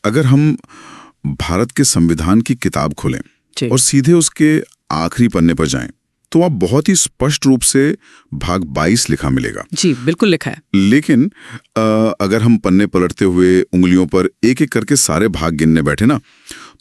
अगर हम भारत के संविधान की किताब खोलें और सीधे उसके आखिरी पन्ने पर जाएं, तो वहाँ बहुत ही स्पष्ट रूप से भाग 22 लिखा मिलेगा। जी बिल्कुल लिखा है। लेकिन अगर हम पन्ने पलटते हुए उंगलियों पर एक एक करके सारे भाग गिनने बैठे ना,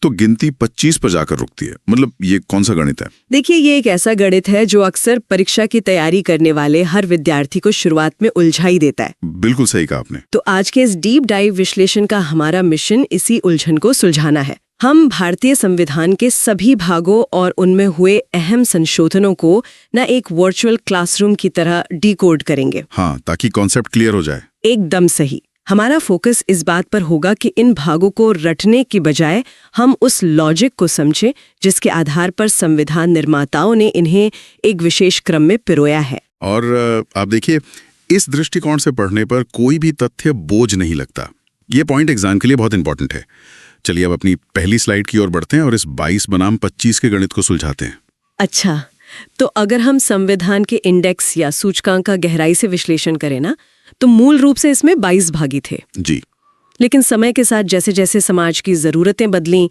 तो गिनती 25 पर जाकर रुकती है। मतलब ये कौन सा गणित है? देखिए, ये एक ऐसा गणित है जो अक्सर परीक्षा की तैयारी करने वाले हर विद्यार्थी को शुरुआत में उलझा ही देता है। बिल्कुल सही कहा आपने। तो आज के इस डीप डाइव विश्लेषण का हमारा मिशन इसी उलझन को सुलझाना है। हम भारतीय संविधान के सभी भागों और उनमें हुए अहम संशोधनों को न एक वर्चुअल क्लासरूम की तरह डिकोड करेंगे। हाँ, ताकि कॉन्सेप्ट क्लियर हो जाए। एकदम सही। हमारा फोकस इस बात पर होगा कि इन भागों को रटने की बजाय हम उस लॉजिक को समझें जिसके आधार पर संविधान निर्माताओं ने इन्हें एक विशेष क्रम में पिरोया है। और आप देखिए, इस दृष्टिकोण से पढ़ने पर कोई भी तथ्य बोझ नहीं लगता। ये पॉइंट एग्जाम के लिए बहुत इंपॉर्टेंट है। चलिए अब अपनी पहली स्लाइड की ओर बढ़ते हैं और इस 22 बनाम 25 के गणित को सुलझाते हैं। अच्छा, तो अगर हम संविधान के इंडेक्स या सूचकांक का गहराई से विश्लेषण करें ना, तो मूल रूप से इसमें 22 भागी थे। जी। लेकिन समय के साथ जैसे जैसे समाज की जरूरतें बदलीं,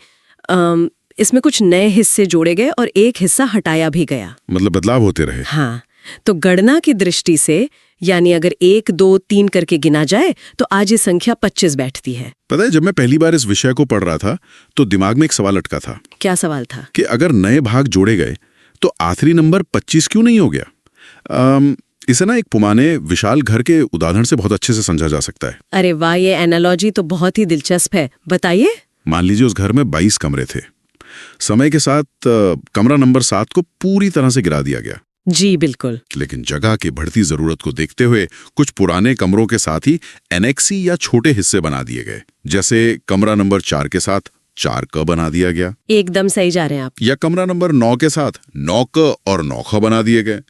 इसमें कुछ नए हिस्से जोड़े गए और एक हिस्सा हटाया भी गया। मतलब बदलाव होते रहे। हाँ, तो गणना की दृष्टि से, यानी अगर 1, 2, 3 करके गिना जाए तो आज ये संख्या 25 बैठती है। पता है, जब मैं पहली बार इस विषय को पढ़ रहा था तो दिमाग में एक सवाल अटका था। क्या सवाल था? कि अगर नए भाग जोड़े गए तो आखिरी नंबर 25 क्यों नहीं हो गया? इसे ना एक पुराने विशाल घर के उदाहरण से बहुत अच्छे से समझा जा सकता है। अरे वाह, ये एनालॉजी तो बहुत ही दिलचस्प है, बताइए। मान लीजिए उस घर में 22 कमरे थे। समय के साथ कमरा नंबर 7 को पूरी तरह से गिरा दिया गया। जी बिल्कुल। लेकिन जगह की बढ़ती जरूरत को देखते हुए कुछ पुराने कमरों के साथ ही एनेक्सी या छोटे हिस्से बना दिए गए। जैसे कमरा नंबर 4 के साथ 4 क बना दिया गया। एकदम सही जा रहे हैं आप। या कमरा नंबर 9 के साथ 9 क और 9 ख बना दिए गए।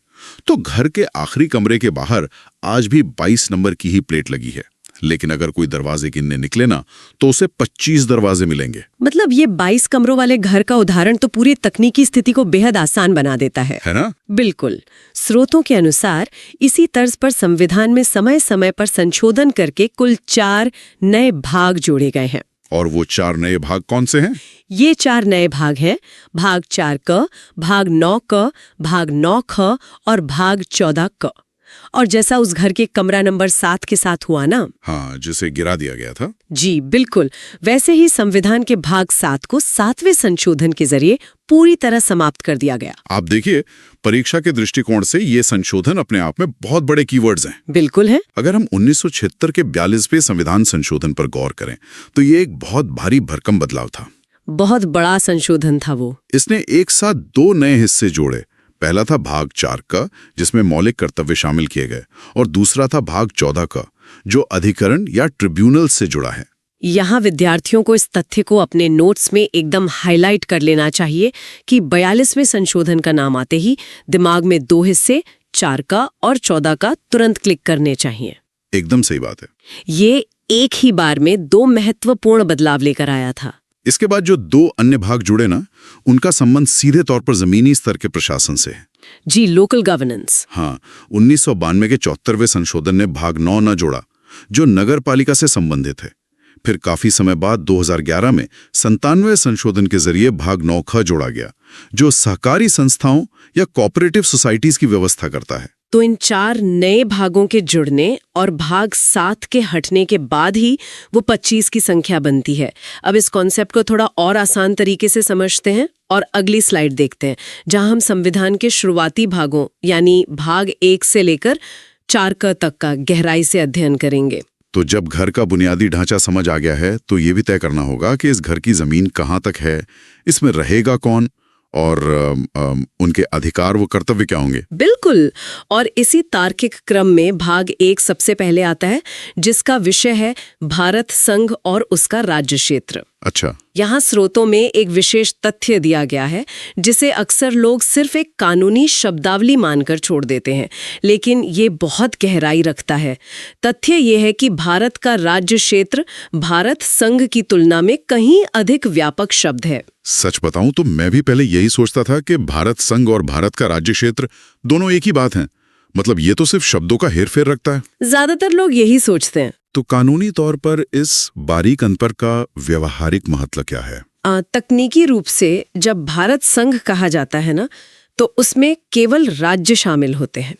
तो घर के आखिरी कमरे के बाहर आज भी 22 नंबर की ही प्लेट लगी है। लेकिन अगर कोई दरवाजे गिनने निकले ना, तो उसे 25 दरवाजे मिलेंगे। मतलब ये 22 कमरों वाले घर का उदाहरण तो पूरी तकनीकी स्थिति को बेहद आसान बना देता है ना? बिल्कुल। स्रोतों के अनुसार इसी तर्ज पर संविधान में समय समय पर संशोधन करके कुल 4 नए भाग जोड़े गए हैं। और वो 4 नए भाग कौन से हैं? ये 4 नए भाग हैं भाग 4 क, भाग 9 क, भाग 9 ख और भाग 14 क। और जैसा उस घर के कमरा नंबर 7 के साथ हुआ ना, हाँ, जिसे गिरा दिया गया था। जी बिल्कुल, वैसे ही संविधान के भाग 7 को 7वें संशोधन के जरिए पूरी तरह समाप्त कर दिया गया। आप देखिए, परीक्षा के दृष्टिकोण से ये संशोधन अपने आप में बहुत बड़े कीवर्ड्स हैं। बिल्कुल है। अगर हम 1976 के 42वें संविधान संशोधन पर गौर करें तो ये एक बहुत भारी भरकम बदलाव था। बहुत बड़ा संशोधन था वो। इसने एक साथ 2 नए हिस्से जोड़े। पहला था भाग 4 का, जिसमें मौलिक कर्तव्य शामिल किए गए, और दूसरा था भाग 14 का, जो अधिकरण या ट्रिब्यूनल से जुड़ा है। यहाँ विद्यार्थियों को इस तथ्य को अपने नोट्स में एकदम हाईलाइट कर लेना चाहिए कि 42वें संशोधन का नाम आते ही दिमाग में 2 हिस्से 4 का और 14 का तुरंत क्लिक करने चाहिए। एकदम सही बात है। ये एक ही बार में 2 महत्वपूर्ण बदलाव लेकर आया था। इसके बाद जो 2 अन्य भाग जुड़े ना, उनका संबंध सीधे तौर पर जमीनी स्तर के प्रशासन से है। जी, लोकल गवर्नेंस। हाँ, 1992 के 74वें संशोधन ने भाग 9 न जोड़ा, जो नगर पालिका से संबंधित है। फिर काफी समय बाद 2011 में 97वें संशोधन के जरिए भाग 9 ख जोड़ा गया, जो सहकारी संस्थाओं या कोऑपरेटिव सोसाइटीज की व्यवस्था करता है। तो इन 4 नए भागों के जुड़ने और भाग 7 के हटने के बाद ही वो 25 की संख्या बनती है। अब इस कॉन्सेप्ट को थोड़ा और आसान तरीके से समझते हैं और अगली स्लाइड देखते हैं, जहां हम संविधान के शुरुआती भागों यानी भाग 1 से लेकर 4 क तक का गहराई से अध्ययन करेंगे। तो जब घर का बुनियादी ढांचा समझ आ गया है, तो ये भी तय करना होगा कि इस घर की जमीन कहाँ तक है, इसमें रहेगा कौन, और उनके अधिकार व कर्तव्य क्या होंगे। बिल्कुल। और इसी तार्किक क्रम में भाग 1 सबसे पहले आता है, जिसका विषय है भारत संघ और उसका राज्य क्षेत्र। अच्छा। यहाँ स्रोतों में एक विशेष तथ्य दिया गया है जिसे अक्सर लोग सिर्फ एक कानूनी शब्दावली मानकर छोड़ देते हैं, लेकिन ये बहुत गहराई रखता है। तथ्य ये है कि भारत का राज्य क्षेत्र भारत संघ की तुलना में कहीं अधिक व्यापक शब्द है। सच बताऊं तो मैं भी पहले यही सोचता था कि भारत संघ और भारत का राज्य क्षेत्र दोनों एक ही बात हैं। मतलब ये तो सिर्फ शब्दों का हेरफेर रखता है। ज्यादातर लोग यही सोचते हैं। तो कानूनी तौर पर इस बारीक अंतर का व्यवहारिक महत्व क्या है? तकनीकी रूप से जब भारत संघ कहा जाता है ना, तो उसमें केवल राज्य शामिल होते हैं।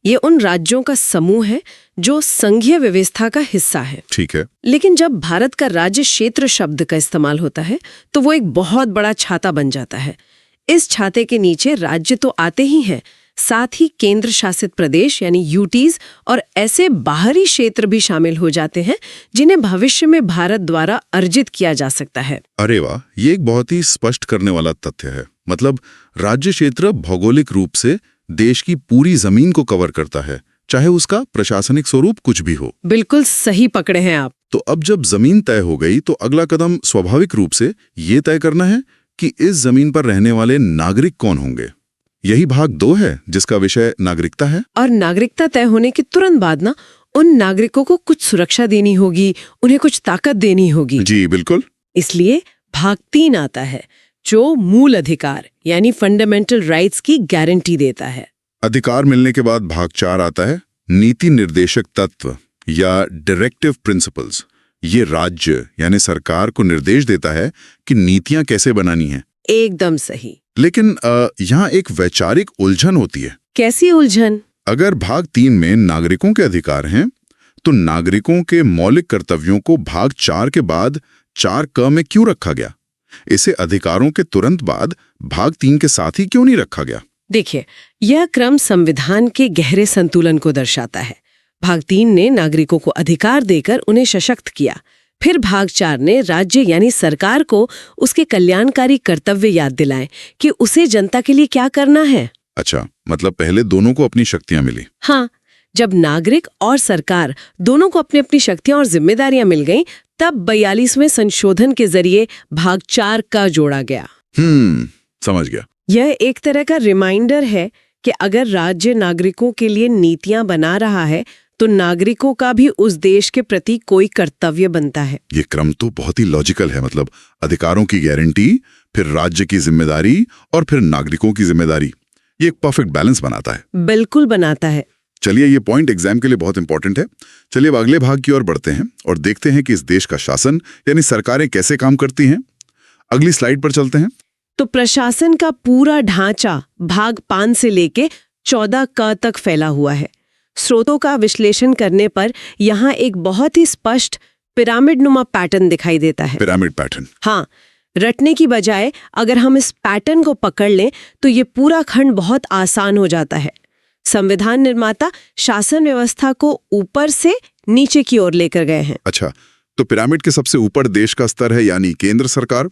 ये उन राज्यों का समूह है जो संघीय व्यवस्था का हिस्सा है। ठीक है। लेकिन जब भारत का राज्य क्षेत्र शब्द का इस्तेमाल होता है तो वो एक बहुत बड़ा छाता बन जाता है। इस छाते के नीचे राज्य तो आते ही हैं, साथ ही केंद्र शासित प्रदेश यानी यूटीज और ऐसे बाहरी क्षेत्र भी शामिल हो जाते हैं जिन्हें भविष्य में भारत द्वारा अर्जित किया जा सकता है। अरे वाह, ये एक बहुत ही स्पष्ट करने वाला तथ्य है। मतलब राज्य क्षेत्र भौगोलिक रूप से देश की पूरी जमीन को कवर करता है, चाहे उसका प्रशासनिक स्वरूप कुछ भी हो। बिल्कुल सही पकड़े हैं आप। तो अब जब जमीन तय हो गई तो अगला कदम स्वाभाविक रूप से ये तय करना है कि इस जमीन पर रहने वाले नागरिक कौन होंगे। यही भाग 2 है जिसका विषय नागरिकता है। और नागरिकता तय होने के तुरंत बाद ना उन नागरिकों को कुछ सुरक्षा देनी होगी, उन्हें कुछ ताकत देनी होगी। जी बिल्कुल। इसलिए भाग 3 आता है जो मूल अधिकार यानी फंडामेंटल राइट्स की गारंटी देता है। अधिकार मिलने के बाद भाग 4 आता है नीति निर्देशक तत्व या डायरेक्टिव प्रिंसिपल्स। ये राज्य यानी सरकार को निर्देश देता है कि नीतियां कैसे बनानी है। एकदम सही। लेकिन यहाँ एक वैचारिक उलझन होती है। कैसी उलझन? अगर भाग 3 में नागरिकों के अधिकार हैं, तो नागरिकों के मौलिक कर्तव्यों को भाग 4 के बाद 4क में क्यों रखा गया? इसे अधिकारों के तुरंत बाद भाग 3 के साथ ही क्यों नहीं रखा गया? देखिए, यह क्रम संविधान के गहरे संतुलन को दर्शाता है। भाग 3 ने नागरिकों को अधिकार देकर उन्हें सशक्त किया। फिर भाग 4 ने राज्य यानी सरकार को उसके कल्याणकारी कर्तव्य याद दिलाए कि उसे जनता के लिए क्या करना है। अच्छा, मतलब पहले दोनों को अपनी शक्तियां मिली। हाँ, जब नागरिक और सरकार दोनों को अपनी अपनी शक्तियां और जिम्मेदारियां मिल गईं, तब 42वें संशोधन के जरिए भाग 4 का जोड़ा गया। समझ गया। यह एक तरह का रिमाइंडर है कि अगर राज्य नागरिकों के लिए नीतियां बना रहा है तो नागरिकों का भी उस देश के प्रति कोई कर्तव्य बनता है। ये क्रम तो बहुत ही लॉजिकल है। मतलब अधिकारों की गारंटी, फिर राज्य की जिम्मेदारी और फिर नागरिकों की जिम्मेदारी। ये एक परफेक्ट बैलेंस बनाता है। बिल्कुल बनाता है। चलिए, ये पॉइंट एग्जाम के लिए बहुत इंपॉर्टेंट है। चलिए अब अगले भाग की ओर बढ़ते हैं और देखते हैं कि इस देश का शासन यानी सरकारें कैसे काम करती हैं। अगली स्लाइड पर चलते हैं। तो प्रशासन का पूरा ढांचा भाग 5 से लेके 14 क तक फैला हुआ है। स्रोतों का विश्लेषण करने पर यहाँ एक बहुत ही स्पष्ट पिरामिड नुमा पैटर्न दिखाई देता है। Pyramid pattern. हाँ, रटने की बजाय अगर हम इस पैटर्न को पकड़ लें तो ये पूरा खंड बहुत आसान हो जाता है। संविधान निर्माता शासन व्यवस्था को ऊपर से नीचे की ओर लेकर गए हैं। अच्छा, तो पिरामिड के सबसे ऊपर देश का स्तर है यानी केंद्र सरकार,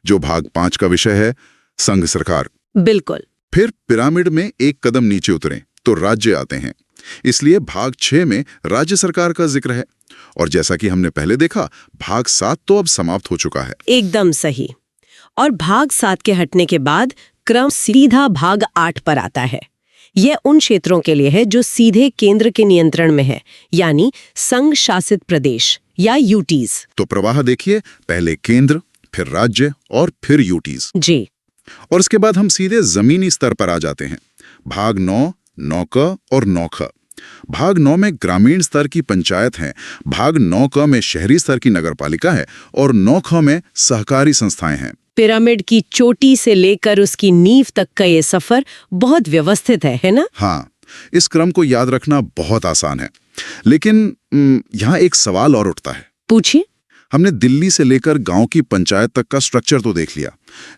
जो भाग 5 का विषय है संघ सरकार। बिल्कुल। फिर पिरामिड में एक कदम नीचे उतरें तो राज्य आते हैं। इसलिए भाग 6 में राज्य सरकार का जिक्र है। और जैसा कि हमने पहले देखा, भाग 7 तो अब समाप्त हो चुका है। एकदम सही। और भाग 7 के हटने के बाद क्रम सीधा भाग 8 पर आता है। यह उन क्षेत्रों के लिए है जो सीधे केंद्र के नियंत्रण में है, यानी संघ शासित प्रदेश या यूटीज। तो प्रवाह देखिए, पहले केंद्र, फिर राज्य और फिर यूटीज। जी। और इसके बाद हम सीधे जमीनी स्तर पर आ जाते हैं। भाग 9, 9क और 9ख। भाग 9 में ग्रामीण स्तर की पंचायत है, भाग 9क में शहरी स्तर की नगरपालिका है और 9ख में सहकारी संस्थाएं हैं। पिरामिड की चोटी से लेकर उसकी नींव तक का ये सफर बहुत व्यवस्थित है ना? हाँ, इस क्रम को याद रखना बहुत आसान है। लेकिन यहाँ एक सवाल और उठता है। पूछिए। हमने दिल्ली से लेकर गांव की पंचायत तक का स्ट्रक्चर तो देख लिया,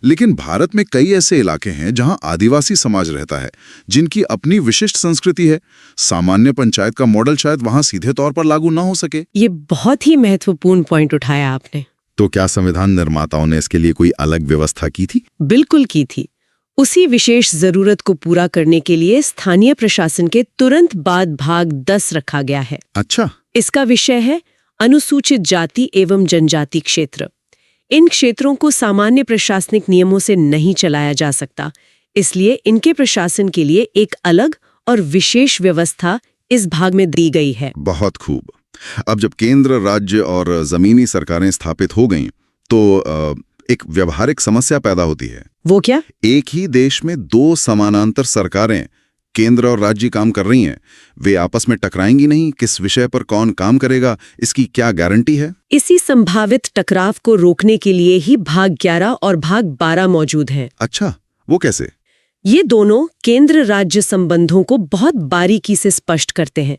लेकिन भारत में कई ऐसे इलाके हैं जहां आदिवासी समाज रहता है, जिनकी अपनी विशिष्ट संस्कृति है। सामान्य पंचायत का मॉडल शायद वहां सीधे तौर पर लागू ना हो सके। ये बहुत ही महत्वपूर्ण पॉइंट उठाया आपने। तो क्या संविधान निर्माताओं ने इसके लिए कोई अलग व्यवस्था की थी? बिल्कुल की थी। उसी विशेष जरूरत को पूरा करने के लिए स्थानीय प्रशासन के तुरंत बाद भाग 10 रखा गया है। अच्छा। इसका विषय है अनुसूचित जाति एवं जनजाति क्षेत्र। इन क्षेत्रों को सामान्य प्रशासनिक नियमों से नहीं चलाया जा सकता, इसलिए इनके प्रशासन के लिए एक अलग और विशेष व्यवस्था इस भाग में दी गई है। बहुत खूब। अब जब केंद्र, राज्य और जमीनी सरकारें स्थापित हो गईं, तो एक व्यवहारिक समस्या पैदा होती है। वो क्या? एक ही देश में 2 समानांतर सरकारें केंद्र और राज्य काम कर रही हैं, वे आपस में टकराएंगी नहीं? किस विषय पर कौन काम करेगा, इसकी क्या गारंटी है? इसी संभावित टकराव को रोकने के लिए ही भाग 11 और भाग 12 मौजूद हैं। अच्छा, वो कैसे? ये दोनों केंद्र राज्य संबंधों को बहुत बारीकी से स्पष्ट करते हैं।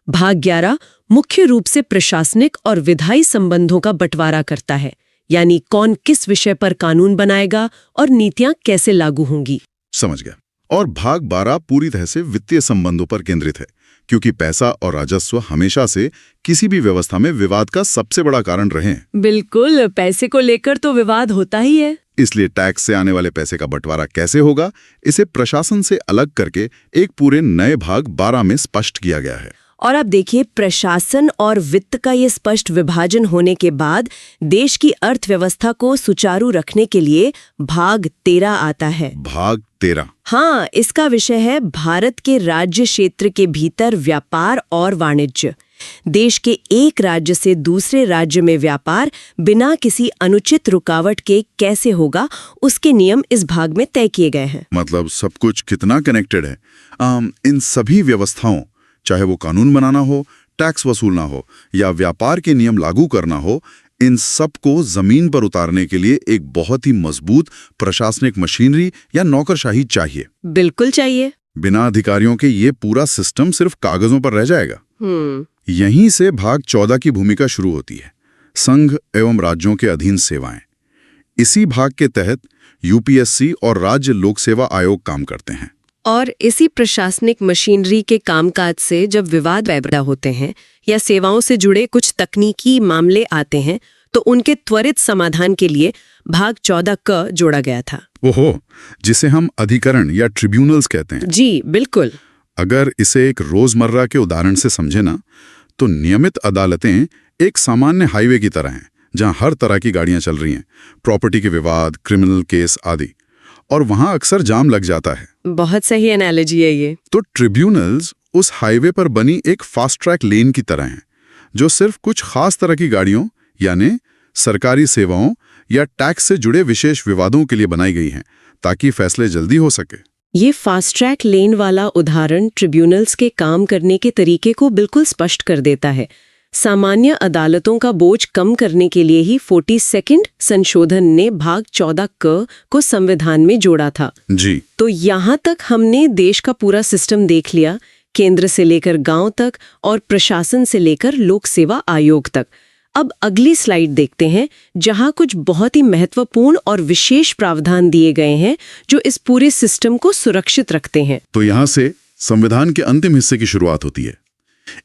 भाग 11 मुख्य रूप से प्रशासनिक और विधायी संबंधों का बंटवारा करता है, यानी कौन किस विषय पर कानून बनाएगा और नीतियां कैसे लागू होंगी। समझ गया। और भाग 12 पूरी तरह से वित्तीय संबंधों पर केंद्रित है, क्योंकि पैसा और राजस्व हमेशा से किसी भी व्यवस्था में विवाद का सबसे बड़ा कारण रहे हैं। बिल्कुल, पैसे को लेकर तो विवाद होता ही है। इसलिए टैक्स से आने वाले पैसे का बंटवारा कैसे होगा, इसे प्रशासन से अलग करके एक पूरे नए भाग 12 में स्पष्ट किया गया है। और अब देखिए, प्रशासन और वित्त का ये स्पष्ट विभाजन होने के बाद देश की अर्थव्यवस्था को सुचारू रखने के लिए भाग 13 आता है। भाग 13? हाँ, इसका विषय है भारत के राज्य क्षेत्र के भीतर व्यापार और वाणिज्य। देश के एक राज्य से दूसरे राज्य में व्यापार बिना किसी अनुचित रुकावट के कैसे होगा, उसके नियम इस भाग में तय किए गए हैं। मतलब सब कुछ कितना कनेक्टेड है। इन सभी व्यवस्थाओं, चाहे वो कानून बनाना हो, टैक्स वसूलना हो या व्यापार के नियम लागू करना हो, इन सब को जमीन पर उतारने के लिए एक बहुत ही मजबूत प्रशासनिक मशीनरी या नौकरशाही चाहिए। बिल्कुल चाहिए। बिना अधिकारियों के ये पूरा सिस्टम सिर्फ कागजों पर रह जाएगा। यहीं से भाग 14 की भूमिका शुरू होती है, संघ एवं राज्यों के अधीन सेवाएं। इसी भाग के तहत यूपीएससी और राज्य लोक सेवा आयोग काम करते हैं। और इसी प्रशासनिक मशीनरी के कामकाज से जब विवाद पैदा होते हैं या सेवाओं से जुड़े कुछ तकनीकी मामले आते हैं, तो उनके त्वरित समाधान के लिए भाग 14 क जोड़ा गया था। ओहो, जिसे हम अधिकरण या ट्रिब्यूनल्स कहते हैं। जी बिल्कुल। अगर इसे एक रोजमर्रा के उदाहरण से समझे ना, तो नियमित अदालतें एक सामान्य हाईवे की तरह हैं, जहां हर तरह की गाड़ियां चल रही हैं, प्रॉपर्टी के विवाद, क्रिमिनल केस आदि, और वहां अक्सर जाम लग जाता है। बहुत सही एनालॉजी है ये। तो ट्रिब्यूनल्स उस हाईवे पर बनी एक फास्ट ट्रैक लेन की तरह हैं, जो सिर्फ कुछ खास तरह की गाड़ियों यानी सरकारी सेवाओं या टैक्स से जुड़े विशेष विवादों के लिए बनाई गई हैं, ताकि फैसले जल्दी हो सके। ये फास्ट ट्रैक लेन वाला उदाहरण ट्रिब्यूनल्स के काम करने के तरीके को बिल्कुल स्पष्ट कर देता है। सामान्य अदालतों का बोझ कम करने के लिए ही 42nd संशोधन ने भाग 14 क को संविधान में जोड़ा था। जी। तो यहाँ तक हमने देश का पूरा सिस्टम देख लिया, केंद्र से लेकर गांव तक और प्रशासन से लेकर लोक सेवा आयोग तक। अब अगली स्लाइड देखते हैं, जहां कुछ बहुत ही महत्वपूर्ण और विशेष प्रावधान दिए गए हैं जो इस पूरे सिस्टम को सुरक्षित रखते हैं। तो यहाँ से संविधान के अंतिम हिस्से की शुरुआत होती है।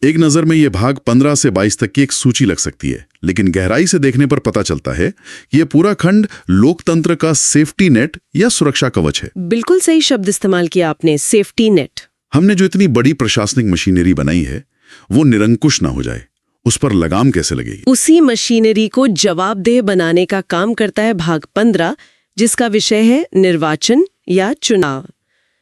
एक नज़र में ये भाग 15 से 22 तक की एक सूची लग सकती है, लेकिन गहराई से देखने पर पता चलता है कि ये पूरा खंड लोकतंत्र का सेफ्टी नेट या सुरक्षा कवच है। बिल्कुल सही शब्द इस्तेमाल किया आपने, सेफ्टी नेट। हमने जो इतनी बड़ी प्रशासनिक मशीनरी बनाई है, वो निरंकुश ना हो जाए, उस पर लगाम कैसे लगेगी? उसी मशीनरी को जवाबदेह बनाने का काम करता है भाग 15, जिसका विषय है निर्वाचन या चुनाव।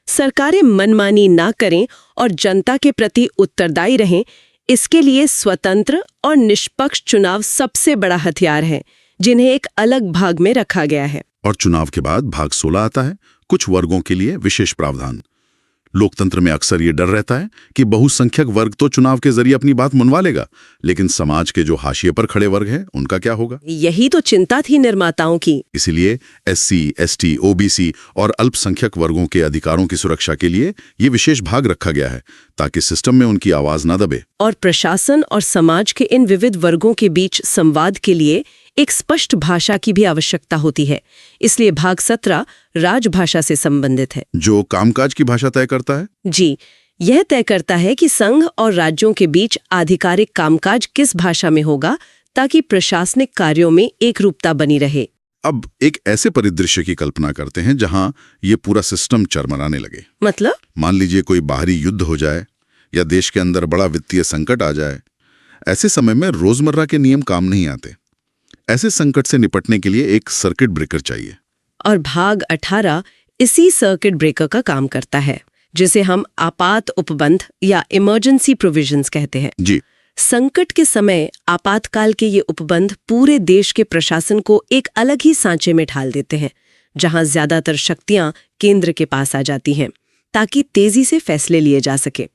सरकारें मनमानी ना करें और जनता के प्रति उत्तरदायी रहें, इसके लिए स्वतंत्र और निष्पक्ष चुनाव सबसे बड़ा हथियार है, जिन्हें एक अलग भाग में रखा गया है। और चुनाव के बाद भाग 16 आता है, कुछ वर्गों के लिए विशेष प्रावधान। लोकतंत्र में अक्सर ये डर रहता है कि बहुसंख्यक वर्ग तो चुनाव के जरिए अपनी बात मनवा लेगा, लेकिन समाज के जो हाशिए पर खड़े वर्ग हैं, उनका क्या होगा? यही तो चिंता थी निर्माताओं की। इसीलिए SC, ST, OBC और अल्पसंख्यक वर्गों के अधिकारों की सुरक्षा के लिए ये विशेष भाग रखा गया है, ताकि सिस्टम में उनकी आवाज ना दबे। और प्रशासन और समाज के इन विविध वर्गों के बीच संवाद के लिए एक स्पष्ट भाषा की भी आवश्यकता होती है। इसलिए भाग 17 राजभाषा से संबंधित है, जो कामकाज की भाषा तय करता है। जी, यह तय करता है कि संघ और राज्यों के बीच आधिकारिक कामकाज किस भाषा में होगा, ताकि प्रशासनिक कार्यों में एकरूपता बनी रहे। अब एक ऐसे परिदृश्य की कल्पना करते हैं जहां ये पूरा सिस्टम चरमराने लगे। मतलब? मान लीजिए कोई बाहरी युद्ध हो जाए या देश के अंदर बड़ा वित्तीय संकट आ जाए। ऐसे समय में रोजमर्रा के नियम काम नहीं आते। ऐसे संकट से निपटने के लिए एक सर्किट ब्रेकर चाहिए। और भाग 18 इसी सर्किट ब्रेकर का काम करता है, जिसे हम आपात उपबंध या इमरजेंसी प्रोविजंस कहते हैं। जी। संकट के समय आपातकाल के ये उपबंध पूरे देश के प्रशासन को एक अलग ही सांचे में ढाल देते हैं, जहां ज्यादातर शक्तियां केंद्र के पास आ जाती हैं, ताकि तेजी से फैसले लिए जा सके।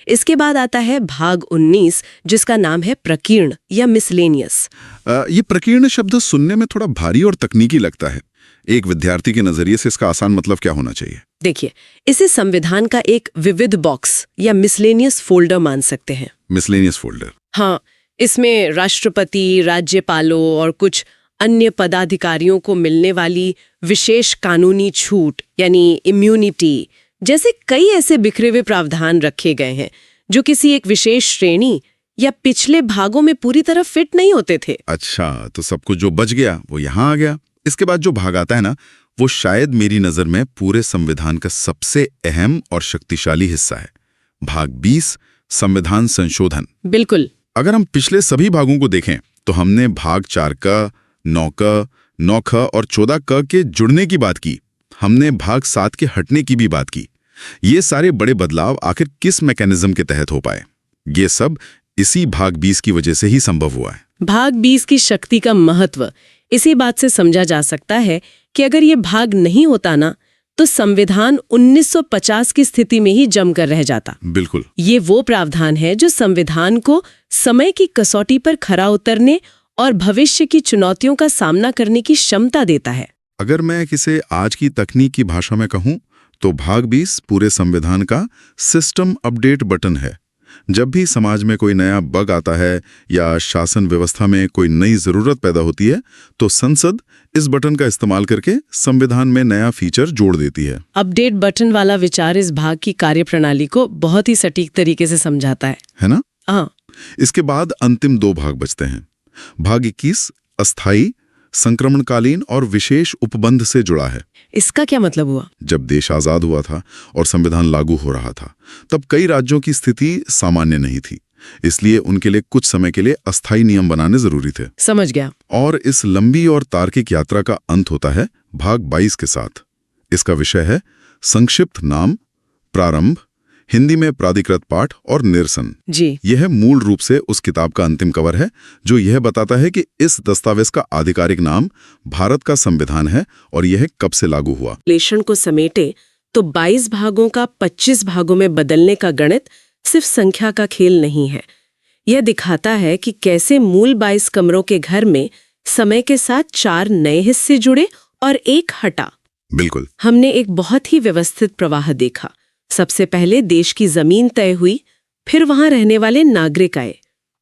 इसके बाद आता है भाग 19, जिसका नाम है प्रकीर्ण या मिसलेनियस। ये प्रकीर्ण शब्द सुनने में थोड़ा भारी और तकनीकी लगता है। एक विद्यार्थी के नजरिए से इसका आसान मतलब क्या होना चाहिए? देखिए, इसे संविधान का एक विविध बॉक्स या मिसलेनियस फोल्डर मान सकते हैं। Miscellaneous folder. हाँ, इसमें राष्ट्रपति, राज्यपालों और कुछ अन्य पदाधिकारियों को मिलने वाली विशेष कानूनी छूट यानी इम्यूनिटी जैसे कई ऐसे बिखरे हुए प्रावधान रखे गए हैं जो किसी एक विशेष श्रेणी या पिछले भागों में पूरी तरह फिट नहीं होते थे। अच्छा, तो सब कुछ जो बच गया वो यहाँ आ गया। इसके बाद जो भाग आता है ना, वो शायद मेरी नजर में पूरे संविधान का सबसे अहम और शक्तिशाली हिस्सा है। भाग 20, संविधान संशोधन। बिल्कुल। अगर हम पिछले सभी भागों को देखें तो हमने भाग 4 का, 9 का, 9 ख और 14 क के जुड़ने की बात की। हमने भाग 7 के हटने की भी बात की। ये सारे बड़े बदलाव आखिर किस मैकेनिज्म के तहत हो पाए? ये सब इसी भाग 20 की वजह से ही संभव हुआ है। भाग 20 की शक्ति का महत्व इसी बात से समझा जा सकता है कि अगर ये भाग नहीं होता ना, तो संविधान 1950 की स्थिति में ही जमकर रह जाता। बिल्कुल। ये वो प्रावधान है जो संविधान को समय की कसौटी पर खरा उतरने और भविष्य की चुनौतियों का सामना करने की क्षमता देता है। अगर मैं किसे आज की तकनीक की भाषा में कहूं तो भाग 20 पूरे संविधान का सिस्टम अपडेट बटन है। जब भी समाज में कोई नया बग आता है या शासन व्यवस्था में कोई नई जरूरत पैदा होती है, तो संसद इस बटन का इस्तेमाल करके संविधान में नया फीचर जोड़ देती है। अपडेट बटन वाला विचार इस भाग की कार्यप्रणाली को बहुत ही सटीक तरीके से समझाता है ना? हाँ। इसके बाद अंतिम 2 भाग बचते हैं। भाग 21 अस्थायी, संक्रमणकालीन और विशेष उपबंध से जुड़ा है। इसका क्या मतलब हुआ? जब देश आजाद हुआ था और संविधान लागू हो रहा था, तब कई राज्यों की स्थिति सामान्य नहीं थी, इसलिए उनके लिए कुछ समय के लिए अस्थायी नियम बनाने जरूरी थे। समझ गया। और इस लंबी और तार्किक यात्रा का अंत होता है भाग 22 के साथ। इसका विषय है संक्षिप्त नाम, प्रारंभ, हिंदी में प्राधिकृत पाठ और निरसन। जी। यह मूल रूप से उस किताब का अंतिम कवर है जो यह बताता है कि इस दस्तावेज का आधिकारिक नाम भारत का संविधान है और यह कब से लागू हुआ। विश्लेषण को समेटे तो 22 भागों का 25 भागों में बदलने का गणित सिर्फ संख्या का खेल नहीं है। यह दिखाता है कि कैसे मूल 22 कमरों के घर में समय के साथ 4 नए हिस्से जुड़े और एक हटा। बिल्कुल। हमने एक बहुत ही व्यवस्थित प्रवाह देखा। सबसे पहले देश की जमीन तय हुई, फिर वहां रहने वाले नागरिक आए,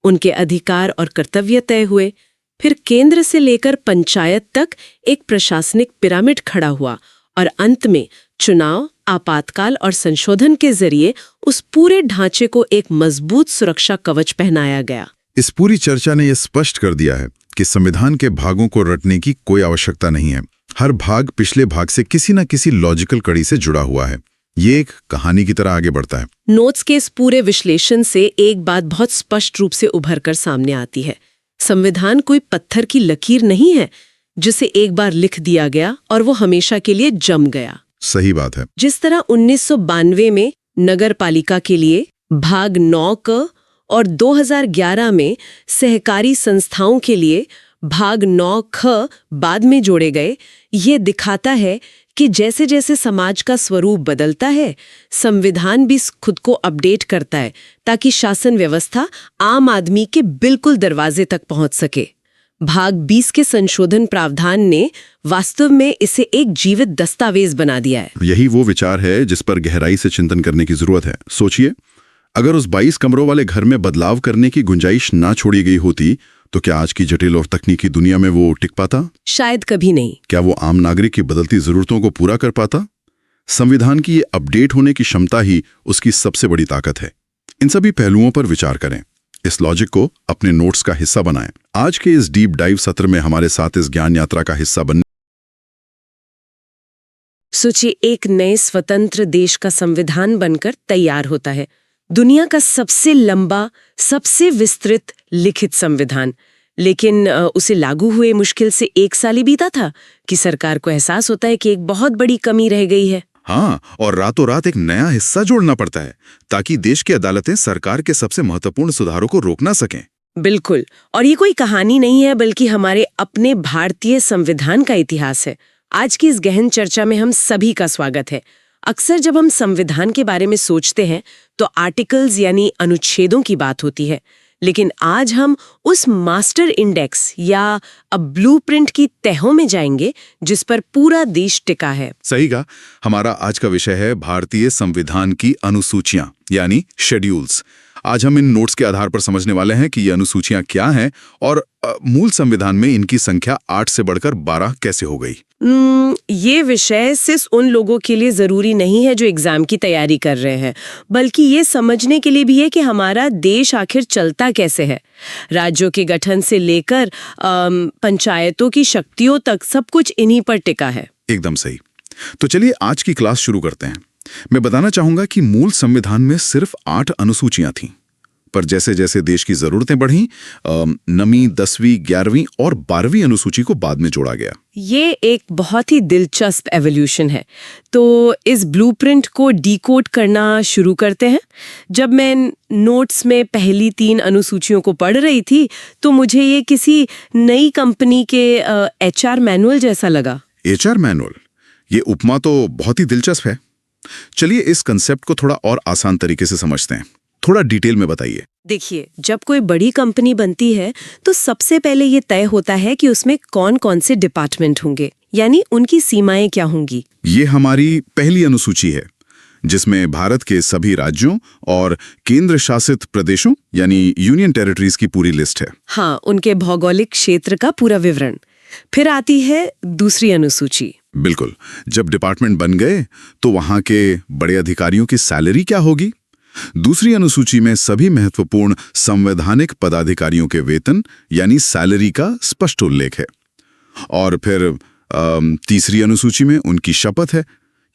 उनके अधिकार और कर्तव्य तय हुए, फिर केंद्र से लेकर पंचायत तक एक प्रशासनिक पिरामिड खड़ा हुआ और अंत में चुनाव, आपातकाल और संशोधन के जरिए उस पूरे ढांचे को एक मजबूत सुरक्षा कवच पहनाया गया। इस पूरी चर्चा ने यह स्पष्ट कर दिया है कि संविधान के भागों को रटने की कोई आवश्यकता नहीं है। हर भाग पिछले भाग से किसी न किसी लॉजिकल कड़ी से जुड़ा हुआ है। ये एक कहानी की तरह आगे बढ़ता है। नोट्स के इस पूरे विश्लेषण से एक बात बहुत स्पष्ट रूप से उभर कर सामने आती है। संविधान कोई पत्थर की लकीर नहीं है जिसे एक बार लिख दिया गया और वो हमेशा के लिए जम गया। सही बात है। जिस तरह 1992 में नगर पालिका के लिए भाग 9 क और 2011 में सहकारी संस्थाओं के लिए भाग 9 ख बाद में जोड़े गए, ये दिखाता है कि जैसे जैसे समाज का स्वरूप बदलता है, संविधान भी खुद को अपडेट करता है ताकि शासन व्यवस्था आम आदमी के बिल्कुल दरवाजे तक पहुंच सके। भाग 20 के संशोधन प्रावधान ने वास्तव में इसे एक जीवित दस्तावेज बना दिया है। यही वो विचार है जिस पर गहराई से चिंतन करने की जरूरत है। सोचिए, अगर उस 22 कमरों वाले घर में बदलाव करने की गुंजाइश ना छोड़ी गई होती तो क्या आज की जटिल और तकनीकी दुनिया में वो टिक पाता? शायद कभी नहीं। क्या वो आम नागरिक की बदलती जरूरतों को पूरा कर पाता? संविधान की ये अपडेट होने की क्षमता ही उसकी सबसे बड़ी ताकत है। इन सभी पहलुओं पर विचार करें, इस लॉजिक को अपने नोट्स का हिस्सा बनाएं। आज के इस डीप डाइव सत्र में हमारे साथ इस ज्ञान यात्रा का हिस्सा बनने। सोचिए, एक नए स्वतंत्र देश का संविधान बनकर तैयार होता है। दुनिया का सबसे लंबा, सबसे विस्तृत लिखित संविधान, लेकिन उसे लागू हुए मुश्किल से 1 साल ही बीता था कि सरकार को एहसास होता है कि एक बहुत बड़ी कमी रह गई है। हाँ, और रातों रात एक नया हिस्सा जोड़ना पड़ता है ताकि देश की अदालतें सरकार के सबसे महत्वपूर्ण सुधारों को रोक ना सकें। बिल्कुल, और ये कोई कहानी नहीं है बल्कि हमारे अपने भारतीय संविधान का इतिहास है। आज की इस गहन चर्चा में हम सभी का स्वागत है। अक्सर जब हम संविधान के बारे में सोचते हैं तो आर्टिकल्स यानी अनुच्छेदों की बात होती है, लेकिन आज हम उस मास्टर इंडेक्स या ब्लूप्रिंट की तहों में जाएंगे जिस पर पूरा देश टिका है। सही कहा। हमारा आज का विषय है भारतीय संविधान की अनुसूचियां यानी शेड्यूल्स। आज हम इन नोट्स के आधार पर समझने वाले हैं कि ये अनुसूचियां क्या हैं और मूल संविधान में इनकी संख्या 8 से बढ़कर 12 कैसे हो गई। ये विषय सिर्फ उन लोगों के लिए जरूरी नहीं है जो एग्जाम की तैयारी कर रहे हैं, बल्कि ये समझने के लिए भी है कि हमारा देश आखिर चलता कैसे है। राज्यों के गठन से लेकर पंचायतों की शक्तियों तक सब कुछ इन्हीं पर टिका है। एकदम सही। तो चलिए आज की क्लास शुरू करते हैं। मैं बताना चाहूंगा कि मूल संविधान में सिर्फ 8 अनुसूचियां थीं, पर जैसे जैसे देश की जरूरतें बढ़ीं, 9वीं, 10वीं, 11वीं और 12वीं अनुसूची को बाद में जोड़ा गया। ये एक बहुत ही दिलचस्प एवोल्यूशन है। तो इस ब्लूप्रिंट को डिकोड करना शुरू करते हैं। जब मैं नोट्स में पहली 3 अनुसूचियों को पढ़ रही थी तो मुझे ये किसी नई कंपनी के HR मैनुअल जैसा लगा। HR मैनुअल, ये उपमा तो बहुत ही दिलचस्प है। चलिए इस कंसेप्ट को थोड़ा और आसान तरीके से समझते हैं। थोड़ा डिटेल में बताइए। देखिए, जब कोई बड़ी कंपनी बनती है तो सबसे पहले ये तय होता है कि उसमें कौन कौन से डिपार्टमेंट होंगे, यानी उनकी सीमाएं क्या होंगी। ये हमारी पहली अनुसूची है जिसमें भारत के सभी राज्यों और केंद्र शासित प्रदेशों यानी यूनियन टेरिटरीज की पूरी लिस्ट है। हाँ, उनके भौगोलिक क्षेत्र का पूरा विवरण। फिर आती है दूसरी अनुसूची। बिल्कुल। जब डिपार्टमेंट बन गए तो वहां के बड़े अधिकारियों की सैलरी क्या होगी। दूसरी अनुसूची में सभी महत्वपूर्ण संवैधानिक पदाधिकारियों के वेतन यानी सैलरी का स्पष्ट उल्लेख है। और फिर तीसरी अनुसूची में उनकी शपथ है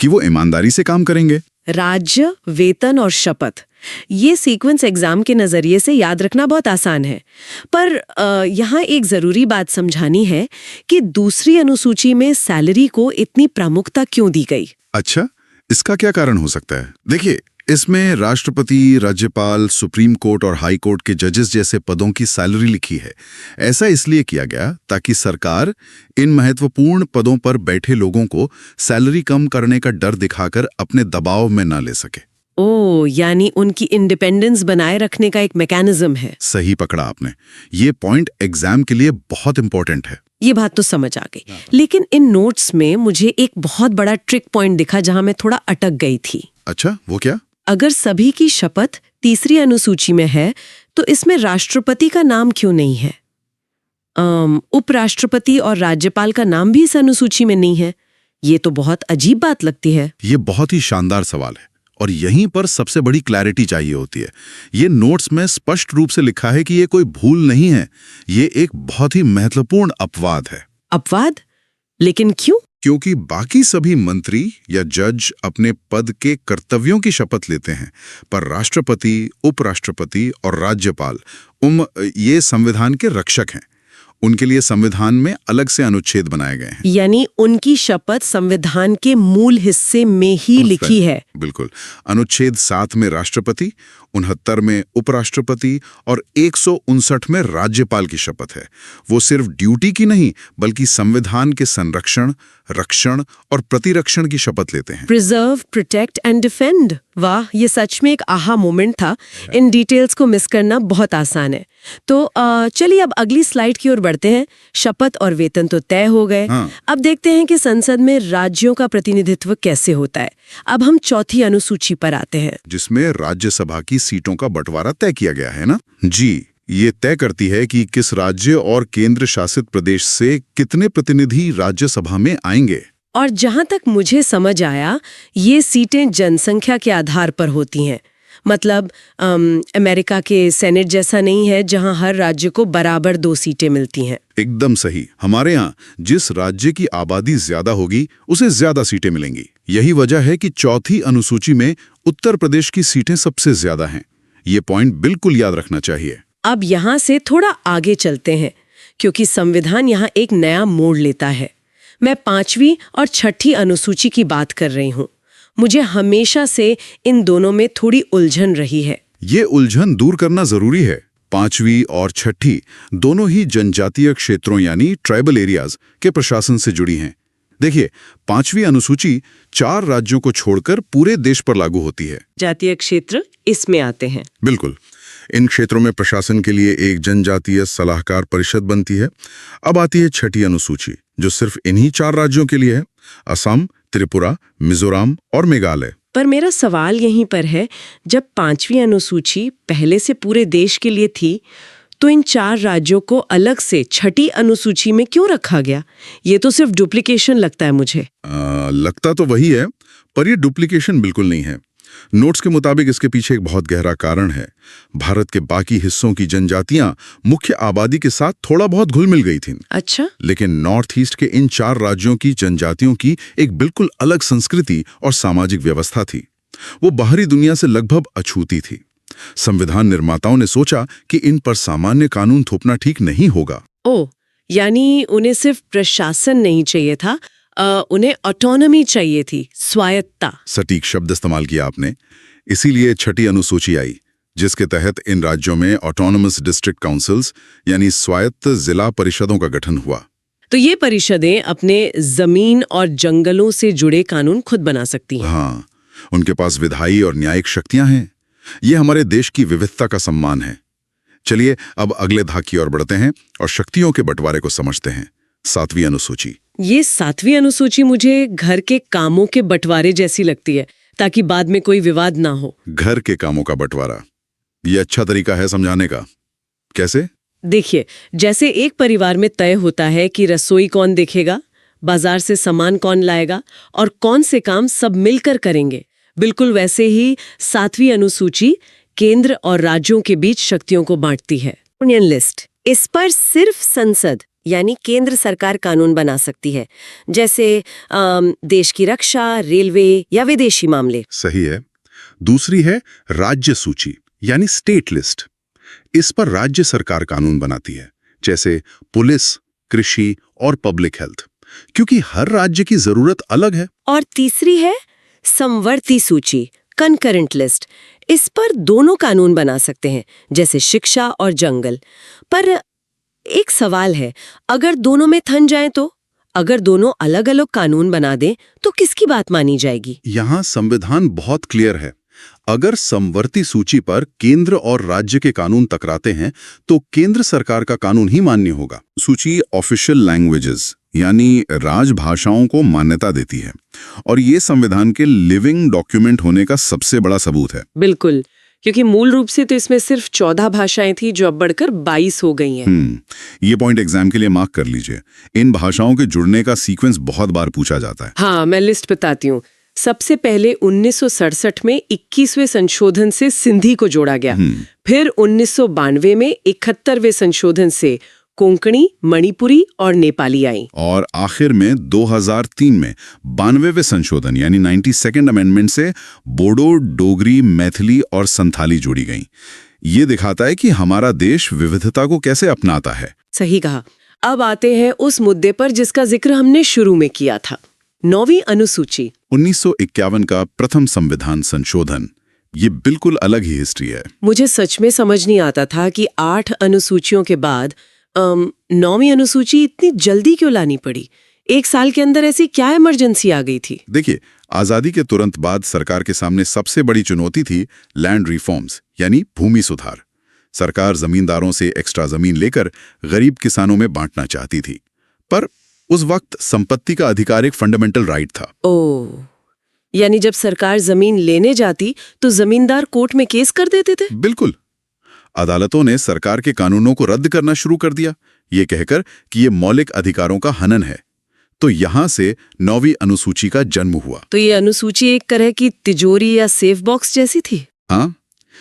कि वो ईमानदारी से काम करेंगे। राज्य, वेतन और शपथ, ये सीक्वेंस एग्जाम के नजरिए से याद रखना बहुत आसान है, पर यहाँ एक जरूरी बात समझानी है कि दूसरी अनुसूची में सैलरी को इतनी प्रमुखता क्यों दी गई। अच्छा, इसका क्या कारण हो सकता है? देखिए, इसमें राष्ट्रपति, राज्यपाल, सुप्रीम कोर्ट और हाई कोर्ट के जजेस जैसे पदों की सैलरी लिखी है। ऐसा इसलिए किया गया ताकि सरकार इन महत्वपूर्ण पदों पर बैठे लोगों को सैलरी कम करने का डर दिखाकर अपने दबाव में न ले सके। ओह, यानी उनकी इंडिपेंडेंस बनाए रखने का एक मैकेनिज्म है। सही पकड़ा आपने। ये पॉइंट एग्जाम के लिए बहुत इंपॉर्टेंट है। ये बात तो समझ आ गई, लेकिन इन नोट्स में मुझे एक बहुत बड़ा ट्रिक पॉइंट दिखा जहां मैं थोड़ा अटक गई थी। अच्छा, वो क्या? अगर सभी की शपथ तीसरी अनुसूची में है तो इसमें राष्ट्रपति का नाम क्यों नहीं है? उपराष्ट्रपति और राज्यपाल का नाम भी इस अनुसूची में नहीं है। ये तो बहुत अजीब बात लगती है। ये बहुत ही शानदार सवाल है और यहीं पर सबसे बड़ी क्लैरिटी चाहिए होती है। ये नोट्स में स्पष्ट रूप से लिखा है कि ये कोई भूल नहीं है, ये एक बहुत ही महत्वपूर्ण अपवाद है। अपवाद? लेकिन क्यों? क्योंकि बाकी सभी मंत्री या जज अपने पद के कर्तव्यों की शपथ लेते हैं, पर राष्ट्रपति, उपराष्ट्रपति और राज्यपाल ये संविधान के रक्षक हैं। उनके लिए संविधान में अलग से अनुच्छेद बनाए गए हैं। यानी उनकी शपथ संविधान के मूल हिस्से में ही लिखी है। बिल्कुल। अनुच्छेद 7 में राष्ट्रपति, 69 में उपराष्ट्रपति और 159 में राज्यपाल की शपथ है। वो सिर्फ ड्यूटी की नहीं बल्कि संविधान के संरक्षण, रक्षण और प्रतिरक्षण की शपथ लेते हैं। Preserve, protect and defend. वाह, ये सच में एक आहा मोमेंट था। इन डिटेल्स को मिस करना बहुत आसान है। तो चलिए अब अगली स्लाइड की ओर बढ़ते हैं। शपथ और वेतन तो तय हो गए। अब देखते हैं कि संसद में राज्यों का प्रतिनिधित्व कैसे होता है। अब हम चौथी अनुसूची पर आते हैं, जिसमें राज्यसभा की सीटों का बंटवारा तय किया गया है ना जी। ये तय करती है कि किस राज्य और केंद्र शासित प्रदेश से कितने प्रतिनिधि राज्यसभा में आएंगे। और जहां तक मुझे समझ आया, ये सीटें जनसंख्या के आधार पर होती हैं। मतलब अमेरिका के सेनेट जैसा नहीं है जहां हर राज्य को बराबर 2 सीटें मिलती हैं। एकदम सही। हमारे यहाँ जिस राज्य की आबादी ज्यादा होगी उसे ज्यादा सीटें मिलेंगी। यही वजह है कि चौथी अनुसूची में उत्तर प्रदेश की सीटें सबसे ज्यादा हैं। ये पॉइंट बिल्कुल याद रखना चाहिए। अब यहाँ से थोड़ा आगे चलते हैं क्योंकि संविधान यहाँ एक नया मोड़ लेता है। मैं 5वीं और 6ठी अनुसूची की बात कर रही हूँ। मुझे हमेशा से इन दोनों में थोड़ी उलझन रही है। ये उलझन दूर करना जरूरी है। 5वीं और 6ठी दोनों ही जनजातीय क्षेत्रों यानी ट्राइबल एरियाज के प्रशासन से जुड़ी हैं। देखिए, 5वीं अनुसूची 4 राज्यों को छोड़कर पूरे देश पर लागू होती है। जातीय क्षेत्र इसमें आते हैं। बिल्कुल। इन क्षेत्रों में प्रशासन के लिए एक जनजातीय सलाहकार परिषद बनती है। अब आती है 6ठी अनुसूची, जो सिर्फ इन्हीं 4 राज्यों के लिए है, असम, त्रिपुरा, मिजोरम और मेघालय। पर मेरा सवाल यहीं पर है, जब 5वीं अनुसूची पहले से पूरे देश के लिए थी, तो इन 4 राज्यों को अलग से 6ठी अनुसूची में क्यों रखा गया? ये तो सिर्फ डुप्लीकेशन लगता है मुझे। लगता तो वही है, पर ये डुप्लीकेशन बिल्कुल नहीं है। नोट्स के मुताबिक इसके पीछे एक बहुत गहरा कारण है। भारत के बाकी हिस्सों की जनजातियां मुख्य आबादी के साथ थोड़ा बहुत घुल मिल गई थीं। अच्छा। लेकिन नॉर्थ ईस्ट के इन 4 राज्यों की जनजातियों की एक बिल्कुल अलग संस्कृति और सामाजिक व्यवस्था थी। वो बाहरी दुनिया से लगभग अछूती थी। संविधान निर्माताओं ने सोचा कि इन पर सामान्य कानून थोपना ठीक नहीं होगा। ओह, यानी उन्हें सिर्फ प्रशासन नहीं चाहिए था, उन्हें ऑटोनॉमी चाहिए थी, स्वायत्तता। सटीक शब्द इस्तेमाल किया आपने। इसीलिए 6ठी अनुसूची आई, जिसके तहत इन राज्यों में ऑटोनोमस डिस्ट्रिक्ट काउंसिल्स यानी स्वायत्त जिला परिषदों का गठन हुआ। तो ये परिषदें अपने जमीन और जंगलों से जुड़े कानून खुद बना सकती हैं। हाँ, उनके पास विधायी और न्यायिक शक्तियां हैं। ये हमारे देश की विविधता का सम्मान है। चलिए अब अगले धाक की ओर बढ़ते हैं और शक्तियों के बंटवारे को समझते हैं। 7वीं अनुसूची। ये 7वीं अनुसूची मुझे घर के कामों के बंटवारे जैसी लगती है, ताकि बाद में कोई विवाद ना हो। घर के कामों का बंटवारा, ये अच्छा तरीका है समझाने का। कैसे? देखिए, जैसे एक परिवार में तय होता है कि रसोई कौन देखेगा, बाजार से सामान कौन लाएगा और कौन से काम सब मिलकर करेंगे, बिल्कुल वैसे ही 7वीं अनुसूची केंद्र और राज्यों के बीच शक्तियों को बांटती है। यूनियन लिस्ट, इस पर सिर्फ संसद यानी केंद्र सरकार कानून बना सकती है, जैसे देश की रक्षा, रेलवे या विदेशी मामले। सही है। दूसरी है राज्य सूची यानी स्टेट लिस्ट। इस पर राज्य सरकार कानून बनाती है, जैसे पुलिस, कृषि और पब्लिक हेल्थ, क्योंकि हर राज्य की जरूरत अलग है। और तीसरी है समवर्ती सूची, कंकरेंट लिस्ट। इस पर दोनों कानून बना सकते हैं, जैसे शिक्षा और जंगल। पर एक सवाल है, अगर दोनों में थन जाए तो? अगर दोनों अलग अलग कानून बना दें तो किसकी बात मानी जाएगी? यहाँ संविधान बहुत क्लियर है। अगर समवर्ती सूची पर केंद्र और राज्य के कानून टकराते हैं तो केंद्र सरकार का कानून ही मान्य होगा। सूची ऑफिशियल लैंग्वेजेस यानी राजभाषाओं को मान्यता देती है और ये संविधान के लिविंग डॉक्यूमेंट होने का सबसे बड़ा सबूत है। बिल्कुल, क्योंकि मूल रूप से तो इसमें सिर्फ 14 भाषाएं थी, जो अब बढ़कर 22 हो गई हैं। ये पॉइंट एग्जाम के लिए मार्क कर लीजिए। इन भाषाओं के जुड़ने का सीक्वेंस बहुत बार पूछा जाता है। हाँ, मैं लिस्ट बताती हूँ। सबसे पहले 1967 में 21वें संशोधन से सिंधी को जोड़ा गया। फिर 1992 में 71वें संशोधन से कोंकणी, मणिपुरी और नेपाली आई। और आखिर में 2003 में 92वें संशोधन यानी 92nd अमेंडमेंट से बोडो, डोगरी, मैथिली और संथाली जोड़ी गई। ये दिखाता है कि हमारा देश विविधता को कैसे अपनाता है। सही कहा। अब आते हैं उस मुद्दे पर जिसका जिक्र हमने शुरू में किया था, 9वीं अनुसूची। 1951 का प्रथम संविधान संशोधन। ये बिल्कुल अलग ही हिस्ट्री है। मुझे सच में समझ नहीं आता था कि 8 अनुसूचियों के बाद 9वीं अनुसूची इतनी जल्दी क्यों लानी पड़ी। 1 साल के अंदर ऐसी क्या इमरजेंसी आ गई थी? देखिए, आजादी के तुरंत बाद सरकार के सामने सबसे बड़ी चुनौती थी लैंड रिफॉर्म्स यानी भूमि सुधार। सरकार जमींदारों से एक्स्ट्रा जमीन लेकर गरीब किसानों में बांटना चाहती थी, पर उस वक्त संपत्ति का अधिकार एक फंडामेंटल राइट था। ओह, यानी जब सरकार जमीन लेने जाती तो जमींदार कोर्ट में केस कर देते थे? बिल्कुल। अदालतों ने सरकार के कानूनों को रद्द करना शुरू कर दिया, ये कहकर कि ये मौलिक अधिकारों का हनन है। तो यहां से 9वीं अनुसूची का जन्म हुआ। तो ये अनुसूची एक तरह की तिजोरी या सेफ बॉक्स जैसी थी? हाँ,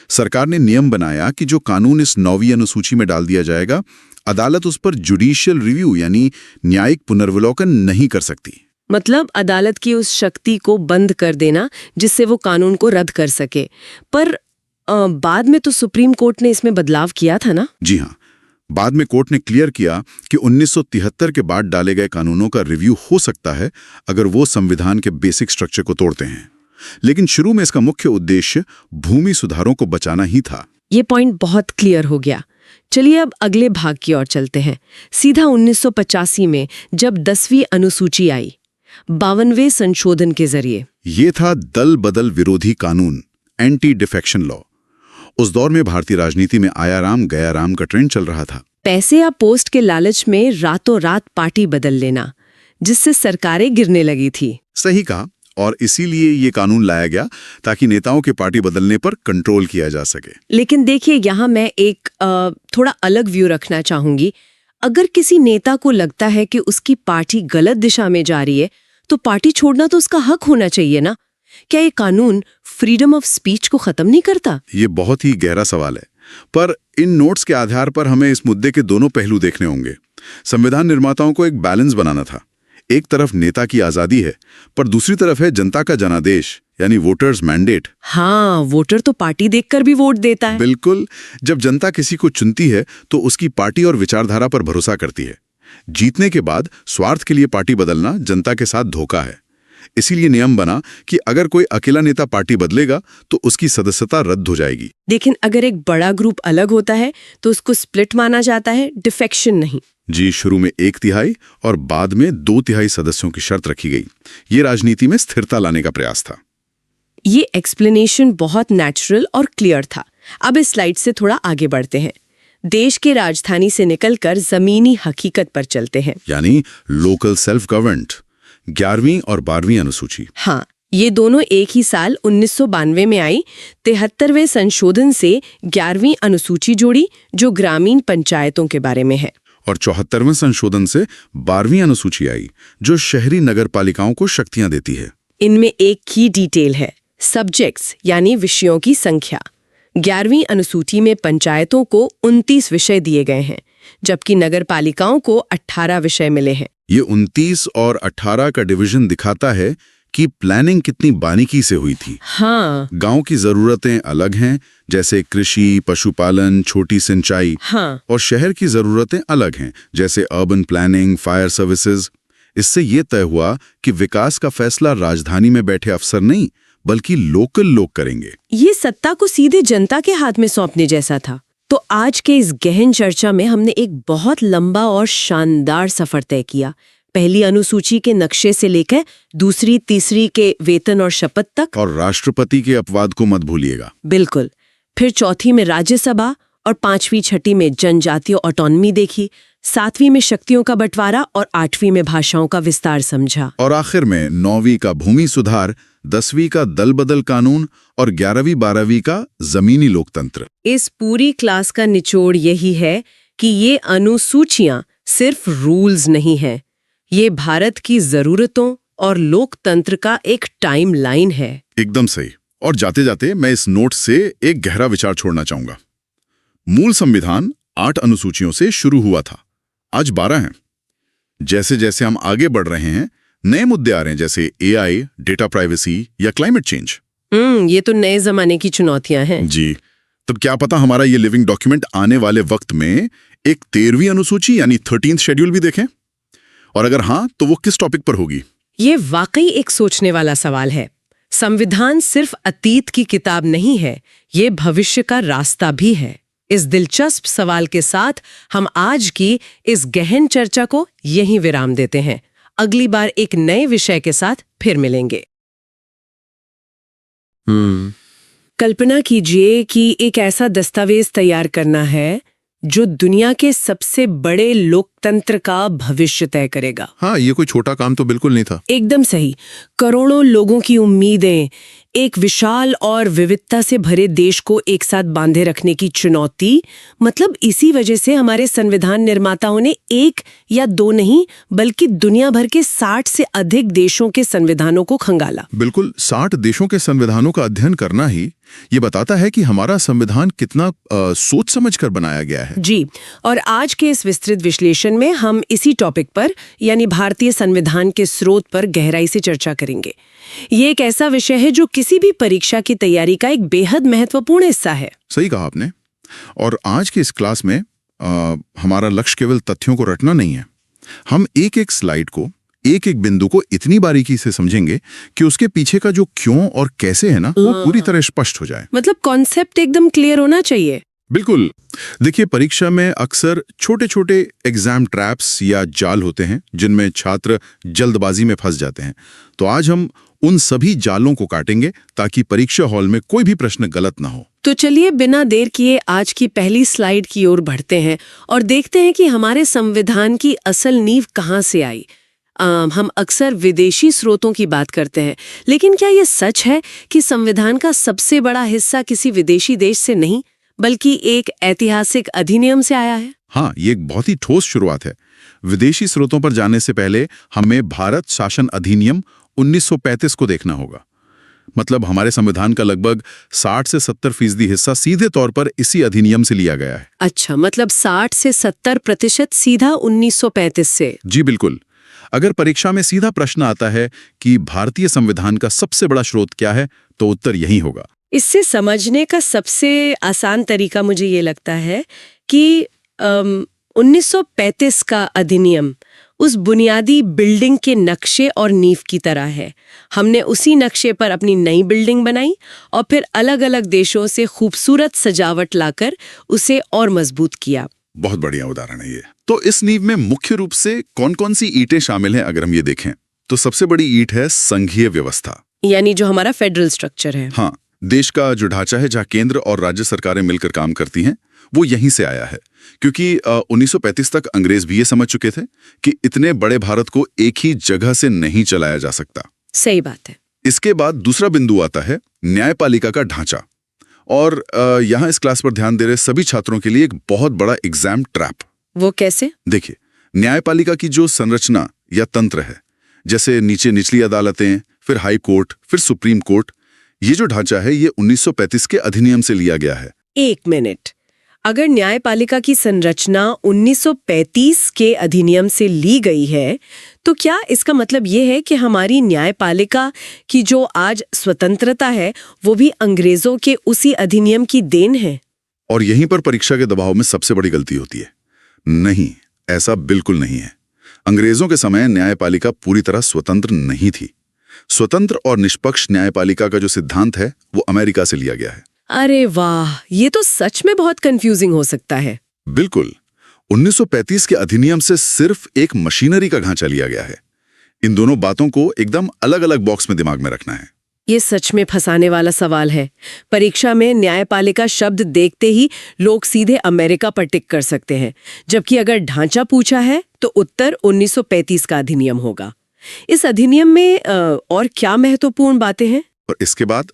सरकार ने नियम बनाया कि जो कानून इस 9वीं अनुसूची में डाल दिया जाएगा, अदालत उस पर जुडिशियल रिव्यू यानी न्यायिक पुनर्विलोकन नहीं कर सकती। मतलब अदालत की उस शक्ति को बंद कर देना जिससे वो कानून को रद्द कर सके। पर बाद में तो सुप्रीम कोर्ट ने इसमें बदलाव किया था ना? जी हाँ, बाद में कोर्ट ने क्लियर किया कि 1973 के बाद डाले गए कानूनों का रिव्यू हो सकता है अगर वो संविधान के बेसिक स्ट्रक्चर को तोड़ते हैं। लेकिन शुरू में इसका मुख्य उद्देश्य भूमि सुधारों को बचाना ही था। ये पॉइंट बहुत क्लियर हो गया। चलिए अब अगले भाग की ओर चलते हैं। सीधा 1985 में जब 10वीं अनुसूची आई। 52वें संशोधन के जरिए। ये था दल बदल विरोधी कानून, एंटी डिफेक्शन लॉ। उस दौर में भारतीय राजनीति में आया राम गया राम का ट्रेंड चल रहा था। पैसे या पोस्ट के लालच में रातों रात पार्टी बदल लेना, जिससे सरकारें गिरने लगी थी। सही कहा, और इसीलिए ये कानून लाया गया ताकि नेताओं के पार्टी बदलने पर कंट्रोल किया जा सके। लेकिन देखिए, यहाँ मैं एक थोड़ा अलग व्यू रखना चाहूंगी। अगर किसी नेता को लगता है कि उसकी पार्टी गलत दिशा में जा रही है, तो पार्टी छोड़ना तो उसका हक होना चाहिए ना। क्या ये कानून फ्रीडम ऑफ स्पीच को खत्म नहीं करता? ये बहुत ही गहरा सवाल है, पर इन नोट्स के आधार पर हमें इस मुद्दे के दोनों पहलू देखने होंगे। संविधान निर्माताओं को एक बैलेंस बनाना था। एक तरफ नेता की आजादी है, पर दूसरी तरफ है जनता का जनादेश, यानी वोटर्स मैंडेट। हाँ, वोटर तो पार्टी देखकर भी वोट देता है। बिल्कुल। जब जनता किसी को चुनती है तो उसकी पार्टी और विचारधारा पर भरोसा करती है। जीतने के बाद स्वार्थ के लिए पार्टी बदलना जनता के साथ धोखा है। इसीलिए नियम बना कि अगर कोई अकेला नेता पार्टी बदलेगा तो उसकी सदस्यता रद्द हो जाएगी। लेकिन अगर एक बड़ा ग्रुप अलग होता है तो उसको स्प्लिट माना जाता है, डिफेक्शन नहीं। जी, शुरू में 1/3 और बाद में 2/3 सदस्यों की शर्त रखी गई। ये राजनीति में स्थिरता लाने का प्रयास था। ये एक्सप्लेनेशन बहुत नेचुरल और क्लियर था। अब इस स्लाइड से थोड़ा आगे बढ़ते हैं। देश के राजधानी से निकलकर जमीनी हकीकत पर चलते हैं, यानी लोकल सेल्फ गवर्नमेंट, 11वीं और 12वीं अनुसूची। हाँ, ये दोनों एक ही साल 1992 में आई। 73वें संशोधन से 11वीं अनुसूची जोड़ी, जो ग्रामीण पंचायतों के बारे में है। और 74वें संशोधन से 12वीं अनुसूची आई, जो शहरी नगर पालिकाओं को शक्तियां देती है। इनमें एक की डिटेल है, सब्जेक्ट्स यानी विषयों की संख्या। 11वीं अनुसूची में पंचायतों को 29 विषय दिए गए हैं, जबकि नगर पालिकाओं को 18 विषय मिले हैं। ये 29 और 18 का डिवीजन दिखाता है कि प्लानिंग कितनी बारीकी से हुई थी। हाँ, गांव की जरूरतें अलग हैं, जैसे कृषि, पशुपालन, छोटी सिंचाई। हाँ, और शहर की जरूरतें अलग हैं, जैसे अर्बन प्लानिंग, फायर सर्विसेज। इससे ये तय हुआ कि विकास का फैसला राजधानी में बैठे अफसर नहीं, बल्कि लोकल लोग करेंगे। ये सत्ता को सीधे जनता के हाथ में सौंपने जैसा था। तो आज के इस गहन चर्चा में हमने एक बहुत लंबा और शानदार सफर तय किया। पहली अनुसूची के नक्शे से लेकर दूसरी तीसरी के वेतन और शपथ तक। और राष्ट्रपति के अपवाद को मत भूलिएगा। बिल्कुल। फिर चौथी में राज्यसभा और 5वीं छठी में जनजातीय ऑटोनॉमी देखी, 7वीं में शक्तियों का बंटवारा और 8वीं में भाषाओं का विस्तार समझा। और आखिर में 9वीं का भूमि सुधार, 10वीं का दल बदल कानून और 11वीं 12वीं का जमीनी लोकतंत्र। इस पूरी क्लास का निचोड़ यही है कि ये अनुसूचियां सिर्फ रूल्स नहीं है, ये भारत की जरूरतों और लोकतंत्र का एक टाइम लाइन है। एकदम सही। और जाते जाते मैं इस नोट से एक गहरा विचार छोड़ना चाहूंगा। मूल संविधान 8 अनुसूचियों से शुरू हुआ था, आज 12 हैं। जैसे जैसे हम आगे बढ़ रहे हैं, नए मुद्दे आ रहे हैं, जैसे AI, डेटा प्राइवेसी या क्लाइमेट चेंज। ये तो नए जमाने की चुनौतियां हैं। जी, तब क्या पता हमारा ये लिविंग डॉक्यूमेंट आने वाले वक्त में एक 13वीं अनुसूची यानी 13th शेड्यूल भी देखें। और अगर हाँ, तो वो किस टॉपिक पर होगी? ये वाकई एक सोचने वाला सवाल है। संविधान सिर्फ अतीत की किताब नहीं है, ये भविष्य का रास्ता भी है। इस दिलचस्प सवाल के साथ हम आज की इस गहन चर्चा को यहीं विराम देते हैं। अगली बार एक नए विषय के साथ फिर मिलेंगे। कल्पना कीजिए कि एक ऐसा दस्तावेज तैयार करना है जो दुनिया के सबसे बड़े लोकतंत्र का भविष्य तय करेगा। हाँ, ये कोई छोटा काम तो बिल्कुल नहीं था। एकदम सही। करोड़ों लोगों की उम्मीदें, एक विशाल और विविधता से भरे देश को एक साथ बांधे रखने की चुनौती। मतलब इसी वजह से हमारे संविधान निर्माताओं ने 1 या 2 नहीं, बल्कि दुनिया भर के 60 से अधिक देशों के संविधानों को खंगाला। बिल्कुल, 60 देशों के संविधानों का अध्ययन करना ही ये बताता है कि हमारा संविधान कितना सोच समझ कर बनाया गया है। जी, और आज के इस विस्तृत विश्लेषण में हम इसी टॉपिक पर, यानी भारतीय संविधान के स्रोत पर गहराई से चर्चा करेंगे। ये एक ऐसा विषय है जो किसी भी परीक्षा की तैयारी का एक बेहद महत्वपूर्ण हिस्सा है। सही कहा आपने। और आज के इस क्लास में हमारा लक्ष्य केवल तथ्यों को रटना नहीं है। हम एक एक स्लाइड को, एक एक बिंदु को इतनी बारीकी से समझेंगे कि उसके पीछे का जो क्यों और कैसे है ना, वो पूरी तरह स्पष्ट हो जाए। मतलब कॉन्सेप्ट एकदम क्लियर होना चाहिए। बिल्कुल। देखिए, परीक्षा में अक्सर छोटे छोटे एग्जाम ट्रैप्स या जाल होते हैं जिनमें छात्र जल्दबाजी में फंस जाते हैं। तो आज हम उन सभी जालों को काटेंगे ताकि परीक्षा हॉल में कोई भी प्रश्न गलत ना हो। तो चलिए बिना देर किए आज की पहली स्लाइड की ओर बढ़ते हैं और देखते हैं कि हमारे संविधान की असल नींव कहाँ से आई। हम अक्सर विदेशी स्रोतों की बात करते हैं, लेकिन क्या ये सच है कि संविधान का सबसे बड़ा हिस्सा किसी विदेशी देश से नहीं बल्कि एक ऐतिहासिक अधिनियम से आया है? हाँ, ये एक बहुत ही ठोस शुरुआत है। विदेशी स्रोतों पर जाने से पहले हमें भारत शासन अधिनियम 1935 को देखना होगा। मतलब हमारे संविधान का लगभग 60 से 70% हिस्सा सीधे तौर पर इसी अधिनियम से लिया गया है। अच्छा, मतलब 60 से 70% सीधा 1935 से। जी बिल्कुल। अगर परीक्षा में सीधा प्रश्न आता है कि भारतीय संविधान का सबसे बड़ा स्रोत क्या है, तो उत्तर यही होगा। इससे समझने का सबसे आसान तरीका मुझे ये लगता है कि 1935 का अधिनियम उस बुनियादी बिल्डिंग के नक्शे और नींव की तरह है। हमने उसी नक्शे पर अपनी नई बिल्डिंग बनाई और फिर अलग-अलग देशों से खूबसूरत सजावट लाकर उसे और मजबूत किया। बहुत बढ़िया उदाहरण है ये। तो इस नींव में मुख्य रूप से कौन-कौन सी ईंटें शामिल हैं अगर हम ये देखें, तो सबसे बड़ी ईंट है संघीय व्यवस्था, यानी जो हमारा फेडरल स्ट्रक्चर है। हाँ, देश का जो ढांचा है जहाँ केंद्र और राज्य सरकारें मिलकर काम करती हैं, वो यहीं से आया है। क्योंकि 1935 तक अंग्रेज भी ये समझ चुके थे कि इतने बड़े भारत को एक ही जगह से नहीं चलाया जा सकता। सही बात है। इसके बाद दूसरा बिंदु आता है न्यायपालिका का ढांचा। और यहाँ इस क्लास पर ध्यान दे रहे सभी छात्रों के लिए एक बहुत बड़ा एग्जाम ट्रैप। वो कैसे? देखिए, न्यायपालिका की जो संरचना या तंत्र है, जैसे नीचे निचली अदालतें, फिर हाई कोर्ट, फिर सुप्रीम कोर्ट, ये जो ढांचा है ये 1935 के अधिनियम से लिया गया है। एक मिनट, अगर न्यायपालिका की संरचना 1935 के अधिनियम से ली गई है, तो क्या इसका मतलब ये है कि हमारी न्यायपालिका की जो आज स्वतंत्रता है वो भी अंग्रेजों के उसी अधिनियम की देन है? और यहीं पर परीक्षा के दबाव में सबसे बड़ी गलती होती है। नहीं, ऐसा बिल्कुल नहीं है। अंग्रेजों के समय न्यायपालिका पूरी तरह स्वतंत्र नहीं थी। स्वतंत्र और निष्पक्ष न्यायपालिका का जो सिद्धांत है वो अमेरिका से लिया गया है। अरे वाह, ये तो सच में बहुत कंफ्यूजिंग हो सकता है। बिल्कुल। 1935 के अधिनियम से सिर्फ एक मशीनरी का ढांचा लिया गया है। इन दोनों बातों को एकदम अलग-अलग बॉक्स में दिमाग में रखना है। ये सच में फंसाने वाला सवाल है। परीक्षा में न्यायपालिका शब्द देखते ही लोग सीधे अमेरिका पर टिक कर सकते हैं, जबकि अगर ढांचा पूछा है तो उत्तर 1935 का अधिनियम होगा। इस अधिनियम में और क्या महत्वपूर्ण बातें हैं? और इसके बाद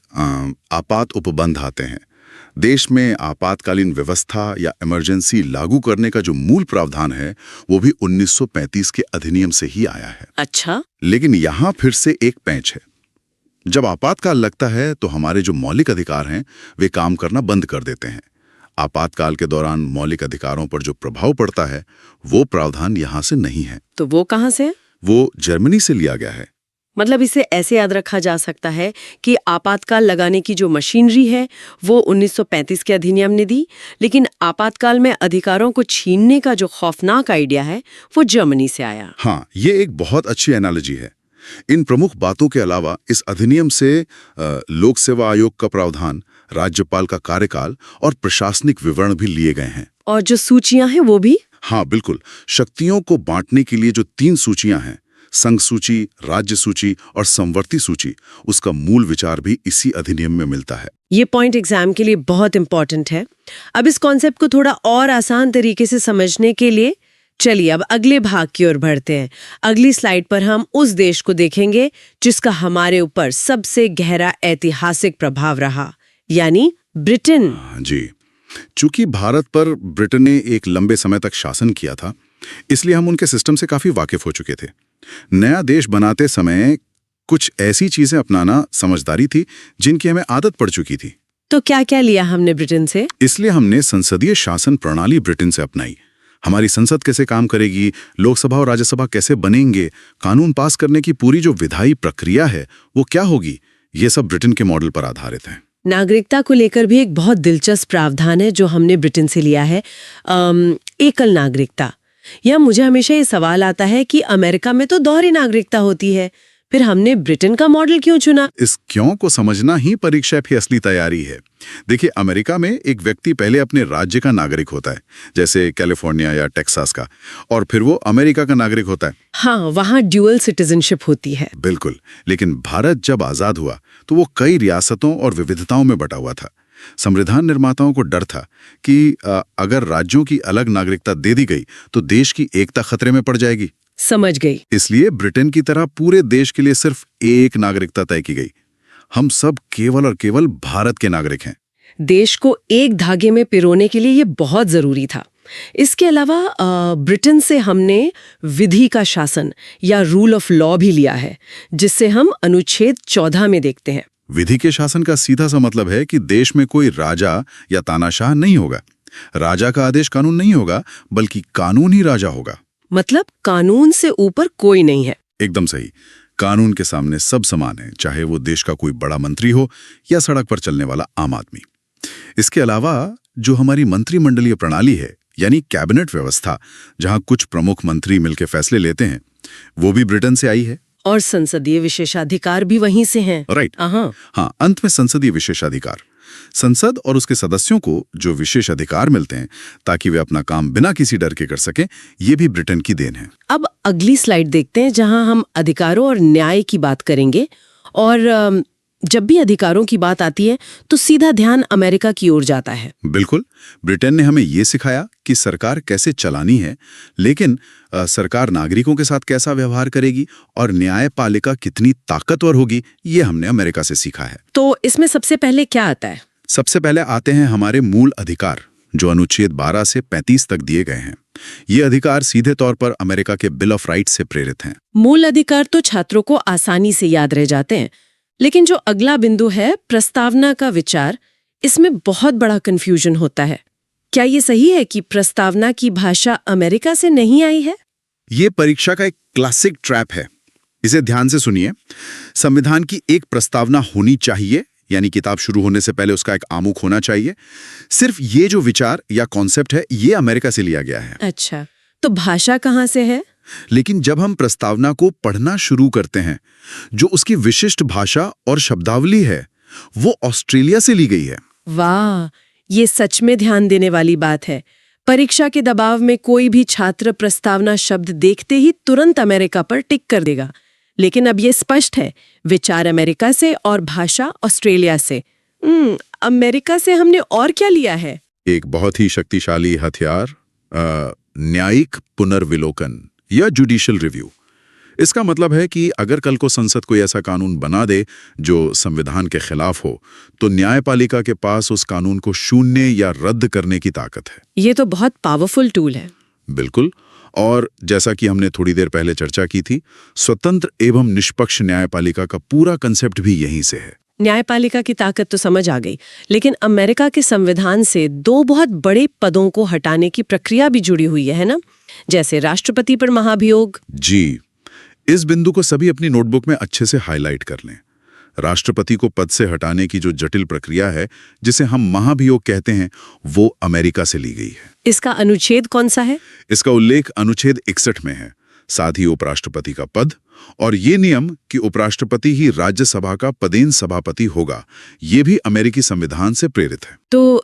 आपात उपबंध आते हैं। देश में आपातकालीन व्यवस्था या इमरजेंसी लागू करने का जो मूल प्रावधान है वो भी 1935 के अधिनियम से ही आया है। अच्छा, लेकिन यहाँ फिर से एक पैंच है। जब आपातकाल लगता है तो हमारे जो मौलिक अधिकार हैं वे काम करना बंद कर देते हैं। आपातकाल के दौरान मौलिक अधिकारों पर जो प्रभाव पड़ता है वो प्रावधान यहाँ से नहीं है। तो वो कहाँ से है? वो जर्मनी से लिया गया है। मतलब इसे ऐसे याद रखा जा सकता है कि आपातकाल लगाने की जो मशीनरी है वो 1935 के अधिनियम ने दी, लेकिन आपातकाल में अधिकारों को छीनने का जो खौफनाक आइडिया है वो जर्मनी से आया। हाँ, ये एक बहुत अच्छी एनालॉजी है। इन प्रमुख बातों के अलावा इस अधिनियम से लोक सेवा आयोग का प्रावधान, राज्यपाल का कार्यकाल और प्रशासनिक विवरण भी लिए गए हैं। और जो सूचियां हैं वो भी? हाँ बिल्कुल। शक्तियों को बांटने के लिए जो 3 सूचियां हैं, संघ सूची, राज्य सूची और समवर्ती सूची, उसका मूल विचार भी इसी अधिनियम में मिलता है। ये पॉइंट एग्जाम के लिए बहुत इंपॉर्टेंट है। अब इस कॉन्सेप्ट को थोड़ा और आसान तरीके से समझने के लिए चलिए अब अगले भाग की ओर बढ़ते हैं। अगली स्लाइड पर हम उस देश को देखेंगे जिसका हमारे ऊपर सबसे गहरा ऐतिहासिक प्रभाव रहा, यानी ब्रिटेन। जी, चूंकि भारत पर ब्रिटेन ने एक लंबे समय तक शासन किया था, इसलिए हम उनके सिस्टम से काफी वाकिफ हो चुके थे। नया देश बनाते समय कुछ ऐसी चीजें अपनाना समझदारी थी जिनकी हमें आदत पड़ चुकी थी। तो क्या क्या लिया हमने ब्रिटेन से? इसलिए हमने संसदीय शासन प्रणाली ब्रिटेन से अपनाई। हमारी संसद कैसे काम करेगी, लोकसभा और राज्यसभा कैसे बनेंगे, कानून पास करने की पूरी जो विधायी प्रक्रिया है वो क्या होगी, ये सब ब्रिटेन के मॉडल पर आधारित है। नागरिकता को लेकर भी एक बहुत दिलचस्प प्रावधान है जो हमने ब्रिटेन से लिया है, एकल नागरिकता। यह मुझे हमेशा ये सवाल आता है कि अमेरिका में तो दोहरी नागरिकता होती है, फिर हमने ब्रिटेन का मॉडल क्यों चुना? इस क्यों को समझना ही परीक्षा की असली तैयारी है। देखिए, अमेरिका में एक व्यक्ति पहले अपने राज्य का नागरिक होता है, जैसे कैलिफोर्निया या टेक्सास का, और फिर वो अमेरिका का नागरिक होता है। हाँ, वहाँ ड्यूअल सिटीजनशिप होती है। बिल्कुल, लेकिन भारत जब आजाद हुआ तो वो कई रियासतों और विविधताओं में बटा हुआ था। संविधान निर्माताओं को डर था कि अगर राज्यों की अलग नागरिकता दे दी गई तो देश की एकता खतरे में पड़ जाएगी। समझ गई। इसलिए ब्रिटेन की तरह पूरे देश के लिए सिर्फ एक नागरिकता तय की गई। हम सब केवल और केवल भारत के नागरिक हैं। देश को एक धागे में पिरोने के लिए ये बहुत जरूरी था। इसके अलावा ब्रिटेन से हमने विधि का शासन या रूल ऑफ लॉ भी लिया है, जिससे हम अनुच्छेद 14 में देखते हैं। विधि के शासन का सीधा सा मतलब है कि देश में कोई राजा या तानाशाह नहीं होगा। राजा का आदेश कानून नहीं होगा, बल्कि कानून ही राजा होगा। मतलब कानून से ऊपर कोई नहीं है। एकदम सही। कानून के सामने सब समान है, चाहे वो देश का कोई बड़ा मंत्री हो या सड़क पर चलने वाला आम आदमी। इसके अलावा जो हमारी मंत्रिमंडलीय प्रणाली है, यानी कैबिनेट व्यवस्था, जहां कुछ प्रमुख मंत्री मिलकर फैसले लेते हैं, वो भी ब्रिटेन से आई है। और संसदीय विशेषाधिकार भी वहीं से हैं। राइट। हाँ, अंत में संसदीय विशेषाधिकार, संसद और उसके सदस्यों को जो विशेष अधिकार मिलते हैं ताकि वे अपना काम बिना किसी डर के कर सकें, ये भी ब्रिटेन की देन है। अब अगली स्लाइड देखते हैं, जहां हम अधिकारों और न्याय की बात करेंगे। और जब भी अधिकारों की बात आती है तो सीधा ध्यान अमेरिका की ओर जाता है। बिल्कुल, ब्रिटेन ने हमें ये सिखाया कि सरकार कैसे चलानी है, लेकिन सरकार नागरिकों के साथ कैसा व्यवहार करेगी और न्यायपालिका कितनी ताकतवर होगी, ये हमने अमेरिका से सीखा है। तो इसमें सबसे पहले क्या आता है? सबसे पहले आते हैं हमारे मूल अधिकार, जो अनुच्छेद 12 से 35 तक दिए गए हैं। ये अधिकार सीधे तौर पर अमेरिका के बिल ऑफ राइट्स से प्रेरित हैं। मूल अधिकार तो छात्रों को आसानी से याद रह जाते हैं, लेकिन जो अगला बिंदु है, प्रस्तावना का विचार, इसमें बहुत बड़ा कंफ्यूजन होता है। क्या ये सही है कि प्रस्तावना की भाषा अमेरिका से नहीं आई है? ये परीक्षा का एक क्लासिक ट्रैप है। इसे ध्यान से सुनिए। संविधान की एक प्रस्तावना होनी चाहिए, यानी किताब शुरू होने से पहले उसका एक आमुख होना चाहिए। सिर्फ ये जो विचार या कॉन्सेप्ट है, ये अमेरिका से लिया गया है। अच्छा, तो भाषा कहाँ से है? लेकिन जब हम प्रस्तावना को पढ़ना शुरू करते हैं, जो उसकी विशिष्ट भाषा और शब्दावली है, वो ऑस्ट्रेलिया से ली गई है। वाह, ये सच में ध्यान देने वाली बात है। परीक्षा के दबाव में कोई भी छात्र प्रस्तावना शब्द देखते ही तुरंत अमेरिका पर टिक कर देगा, लेकिन अब ये स्पष्ट है, विचार अमेरिका से और भाषा ऑस्ट्रेलिया से। अमेरिका से हमने और क्या लिया है? एक बहुत ही शक्तिशाली हथियार, न्यायिक पुनर्विलोकन या जुडिशियल रिव्यू। इसका मतलब है कि अगर कल को संसद कोई ऐसा कानून बना दे जो संविधान के खिलाफ हो, तो न्यायपालिका के पास उस कानून को शून्य या रद्द करने की ताकत है। ये तो बहुत पावरफुल टूल है। बिल्कुल। और जैसा कि हमने थोड़ी देर पहले चर्चा की थी, स्वतंत्र एवं निष्पक्ष न्यायपालिका का पूरा कंसेप्ट भी यहीं से है। न्यायपालिका की ताकत तो समझ आ गई, लेकिन अमेरिका के संविधान से दो बहुत बड़े पदों को हटाने की प्रक्रिया भी जुड़ी हुई है ना, जैसे राष्ट्रपति पर महाभियोग। जी, इस बिंदु को सभी अपनी नोटबुक में अच्छे से हाईलाइट कर लें। राष्ट्रपति को पद से हटाने की जो जटिल प्रक्रिया है, जिसे हम महाभियोग कहते हैं, वो अमेरिका से ली गई है। इसका अनुच्छेद कौन सा है? इसका उल्लेख अनुच्छेद 61 में है। साथ ही उपराष्ट्रपति का पद और ये नियम कि उपराष्ट्रपति ही राज्यसभा का पदेन सभापति होगा, ये भी अमेरिकी संविधान से प्रेरित है। तो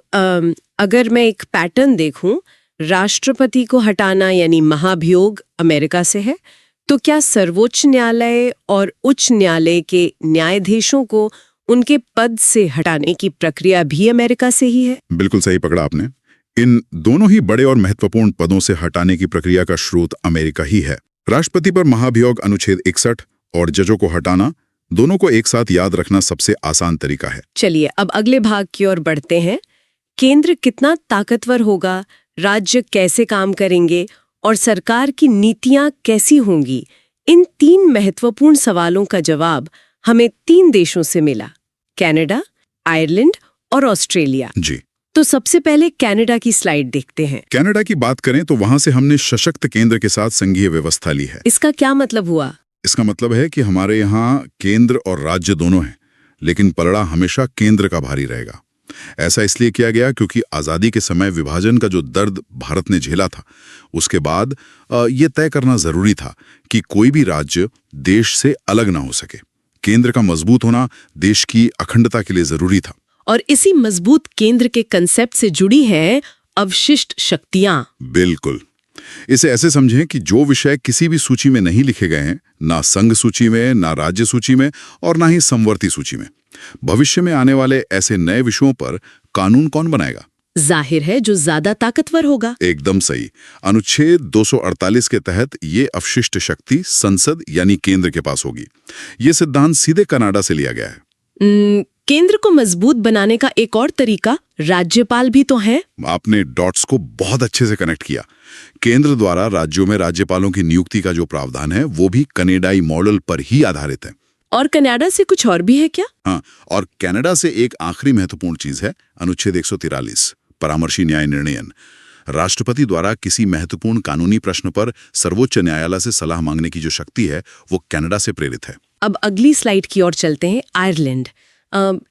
अगर मैं एक पैटर्न देखूं, राष्ट्रपति को हटाना यानी महाभियोग अमेरिका से है, तो क्या सर्वोच्च न्यायालय और उच्च न्यायालय के न्यायाधीशों को उनके पद से हटाने की प्रक्रिया भी अमेरिका से ही है? बिल्कुल सही पकड़ा आपने। इन दोनों ही बड़े और महत्वपूर्ण पदों से हटाने की प्रक्रिया का स्रोत अमेरिका ही है। राष्ट्रपति पर महाभियोग अनुच्छेद 61 और जजों को हटाना, दोनों को एक साथ याद रखना सबसे आसान तरीका है। चलिए अब अगले भाग की ओर बढ़ते हैं। केंद्र कितना ताकतवर होगा, राज्य कैसे काम करेंगे और सरकार की नीतियां कैसी होंगी, इन 3 महत्वपूर्ण सवालों का जवाब हमें 3 देशों से मिला, कनाडा, आयरलैंड और ऑस्ट्रेलिया। जी, तो सबसे पहले कनाडा की स्लाइड देखते हैं। कनाडा की बात करें तो वहां से हमने सशक्त केंद्र के साथ संघीय व्यवस्था ली है। इसका क्या मतलब हुआ? इसका मतलब है कि हमारे यहाँ केंद्र और राज्य दोनों हैं, लेकिन पलड़ा हमेशा केंद्र का भारी रहेगा। ऐसा इसलिए किया गया क्योंकि आज़ादी के समय विभाजन का जो दर्द भारत ने झेला था, उसके बाद ये तय करना ज़रूरी था कि कोई भी राज्य देश से अलग ना हो सके। केंद्र का मजबूत होना देश की अखंडता के लिए ज़रूरी था। और इसी मजबूत केंद्र के कंसेप्ट से जुड़ी है अवशिष्ट शक्तियां। बिल्कुल। इसे ऐसे समझें कि जो विषय किसी भी सूची में नहीं लिखे गए हैं, ना संघ सूची में, ना राज्य सूची में और ना ही समवर्ती सूची में, भविष्य में आने वाले ऐसे नए विषयों पर कानून कौन बनाएगा? जाहिर है जो ज्यादा ताकतवर होगा। एकदम सही। अनुच्छेद 248 के तहत ये अवशिष्ट शक्ति संसद यानी केंद्र के पास होगी। ये सिद्धांत सीधे कनाडा से लिया गया है। केंद्र को मजबूत बनाने का एक और तरीका राज्यपाल भी तो है। आपने डॉट्स को बहुत अच्छे से कनेक्ट किया। केंद्र द्वारा राज्यों में राज्यपालों की नियुक्ति का जो प्रावधान है वो भी कनाडाई मॉडल पर ही आधारित है। और कनाडा से कुछ और भी है क्या? हाँ, और कनाडा से एक आखिरी महत्वपूर्ण चीज है अनुच्छेद 143 परामर्शी न्याय निर्णयन। राष्ट्रपति द्वारा किसी महत्वपूर्ण कानूनी प्रश्न पर सर्वोच्च न्यायालय से सलाह मांगने की जो शक्ति है वो कनाडा से प्रेरित है। अब अगली स्लाइड की ओर चलते हैं। आयरलैंड।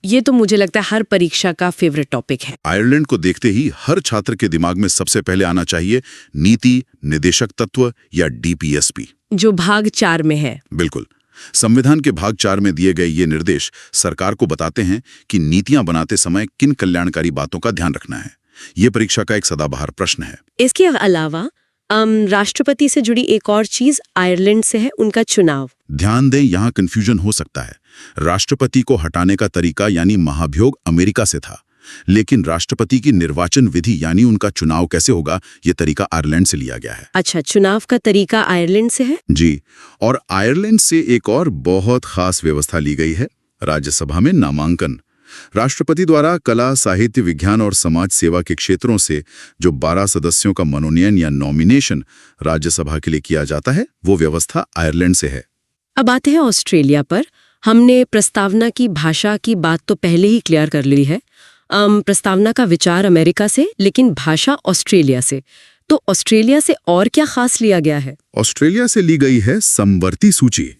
ये तो मुझे लगता है हर परीक्षा का फेवरेट टॉपिक है। आयरलैंड को देखते ही हर छात्र के दिमाग में सबसे पहले आना चाहिए नीति निदेशक तत्व या डीपीएसपी, जो भाग 4 में है। बिल्कुल। संविधान के भाग 4 में दिए गए ये निर्देश सरकार को बताते हैं कि नीतियां बनाते समय किन कल्याणकारी बातों का ध्यान रखना है। ये परीक्षा का एक सदाबहार प्रश्न है। इसके अलावा राष्ट्रपति से जुड़ी एक और चीज आयरलैंड से है, उनका चुनाव। ध्यान दें, यहाँ कंफ्यूजन हो सकता है। राष्ट्रपति को हटाने का तरीका यानी महाभियोग अमेरिका से था, लेकिन राष्ट्रपति की निर्वाचन विधि यानी उनका चुनाव कैसे होगा, ये तरीका आयरलैंड से लिया गया है। अच्छा, चुनाव का तरीका आयरलैंड से है? जी, और आयरलैंड से एक और बहुत खास व्यवस्था ली गई है, राज्यसभा में नामांकन। राष्ट्रपति द्वारा कला, साहित्य, विज्ञान और समाज सेवा के क्षेत्रों से जो 12 सदस्यों का मनोनयन या नॉमिनेशन राज्यसभा के लिए किया जाता है, वो व्यवस्था आयरलैंड से है। अब आते हैं ऑस्ट्रेलिया पर। हमने प्रस्तावना की भाषा की बात तो पहले ही क्लियर कर ली है। प्रस्तावना का विचार अमेरिका से, लेकिन भाषा ऑस्ट्रेलिया से। तो ऑस्ट्रेलिया से और क्या खास लिया गया है? ऑस्ट्रेलिया से ली गई है समवर्ती सूची।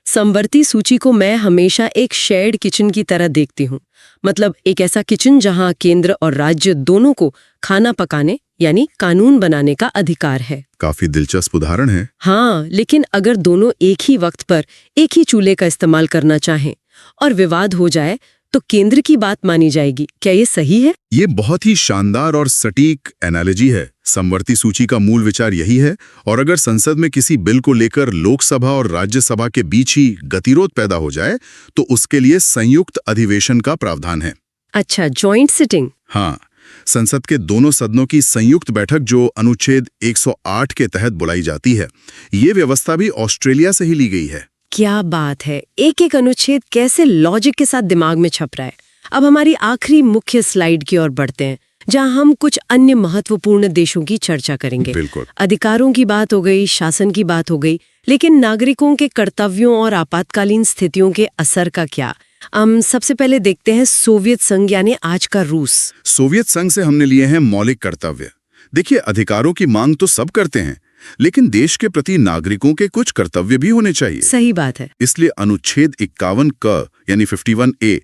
समवर्ती सूची को मैं हमेशा एक शेयर्ड किचन की तरह देखती हूँ। मतलब एक ऐसा किचन जहाँ केंद्र और राज्य दोनों को खाना पकाने यानी कानून बनाने का अधिकार है। काफी दिलचस्प उदाहरण है। हाँ, लेकिन अगर दोनों एक ही वक्त पर एक ही चूल्हे का इस्तेमाल करना चाहें और विवाद हो जाए तो केंद्र की बात मानी जाएगी। क्या ये सही है? ये बहुत ही शानदार और सटीक एनालॉजी है। समवर्ती सूची का मूल विचार यही है, और अगर संसद में किसी बिल को लेकर लोकसभा और राज्यसभा के बीच ही गतिरोध पैदा हो जाए तो उसके लिए संयुक्त अधिवेशन का प्रावधान है। अच्छा, जॉइंट सिटिंग। हाँ, संसद के दोनों सदनों की संयुक्त बैठक जो अनुच्छेद 108 के तहत बुलाई जाती है, ये व्यवस्था भी ऑस्ट्रेलिया से ही ली गई है। क्या बात है, एक एक अनुच्छेद कैसे लॉजिक के साथ दिमाग में छप रहा है। अब हमारी आखिरी मुख्य स्लाइड की ओर बढ़ते हैं, जहां हम कुछ अन्य महत्वपूर्ण देशों की चर्चा करेंगे। बिल्कुल। अधिकारों की बात हो गई, शासन की बात हो गई, लेकिन नागरिकों के कर्तव्यों और आपातकालीन स्थितियों के असर का क्या? सबसे पहले देखते हैं सोवियत संघ यानी आज का रूस। सोवियत संघ से हमने लिए हैं मौलिक कर्तव्य। देखिए, अधिकारों की मांग तो सब करते हैं, लेकिन देश के प्रति नागरिकों के कुछ कर्तव्य भी होने चाहिए। सही बात है। इसलिए अनुच्छेद 51 क यानी 51A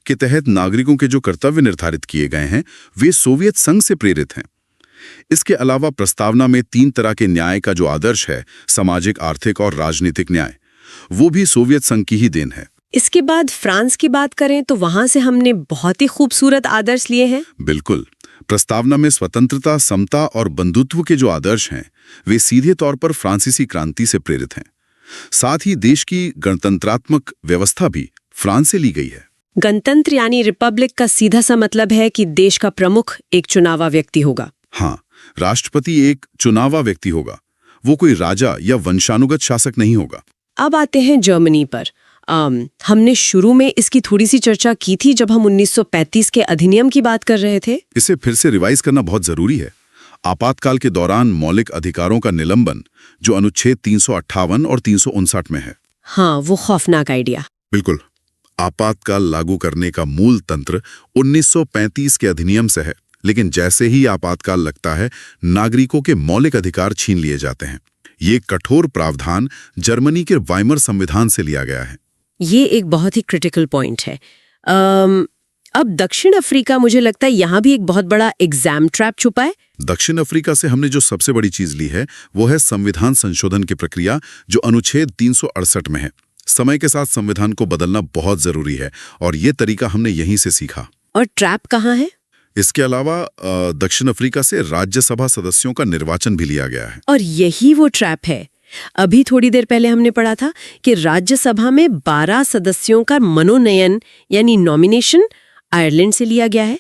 के तहत नागरिकों के जो कर्तव्य निर्धारित किए गए हैं वे सोवियत संघ से प्रेरित हैं। इसके अलावा प्रस्तावना में 3 तरह के न्याय का जो आदर्श है, सामाजिक, आर्थिक और राजनीतिक न्याय, वो भी सोवियत संघ की ही देन है। इसके बाद फ्रांस की बात करें तो वहां से हमने बहुत ही खूबसूरत आदर्श लिए हैं। बिल्कुल। प्रस्तावना में स्वतंत्रता, समता और बंधुत्व के जो आदर्श हैं वे सीधे तौर पर फ्रांसीसी क्रांति से प्रेरित हैं। साथ ही देश की गणतंत्रात्मक व्यवस्था भी फ्रांस से ली गई है। गणतंत्र यानी रिपब्लिक का सीधा सा मतलब है कि देश का प्रमुख एक चुनावा व्यक्ति होगा। हाँ, राष्ट्रपति एक चुनावा व्यक्ति होगा, वो कोई राजा या वंशानुगत शासक नहीं होगा। अब आते हैं जर्मनी पर। हमने शुरू में इसकी थोड़ी सी चर्चा की थी जब हम 1935 के अधिनियम की बात कर रहे थे। इसे फिर से रिवाइज करना बहुत जरूरी है। आपातकाल के दौरान मौलिक अधिकारों का निलंबन जो अनुच्छेद 358 और 359 में है। हाँ, वो खौफनाक आइडिया। बिल्कुल। आपातकाल लागू करने का मूल तंत्र 1935 के अधिनियम से है, लेकिन जैसे ही आपातकाल लगता है नागरिकों के मौलिक अधिकार छीन लिए जाते हैं। ये कठोर प्रावधान जर्मनी के वाइमर संविधान से लिया गया है। ये एक बहुत ही क्रिटिकल पॉइंट है। अब दक्षिण अफ्रीका, मुझे लगता है यहाँ भी एक बहुत बड़ा एग्जाम ट्रैप छुपा है। दक्षिण अफ्रीका से हमने जो सबसे बड़ी चीज ली है वो है संविधान संशोधन की प्रक्रिया, जो अनुच्छेद 368 में है। समय के साथ संविधान को बदलना बहुत जरूरी है और ये तरीका हमने यहीं से सीखा। और ट्रैप कहाँ है? इसके अलावा दक्षिण अफ्रीका से राज्यसभा सदस्यों का निर्वाचन भी लिया गया है। और यही वो ट्रैप है। अभी थोड़ी देर पहले हमने पढ़ा था कि राज्यसभा में 12 सदस्यों का मनोनयन यानी नॉमिनेशन आयरलैंड से लिया गया है,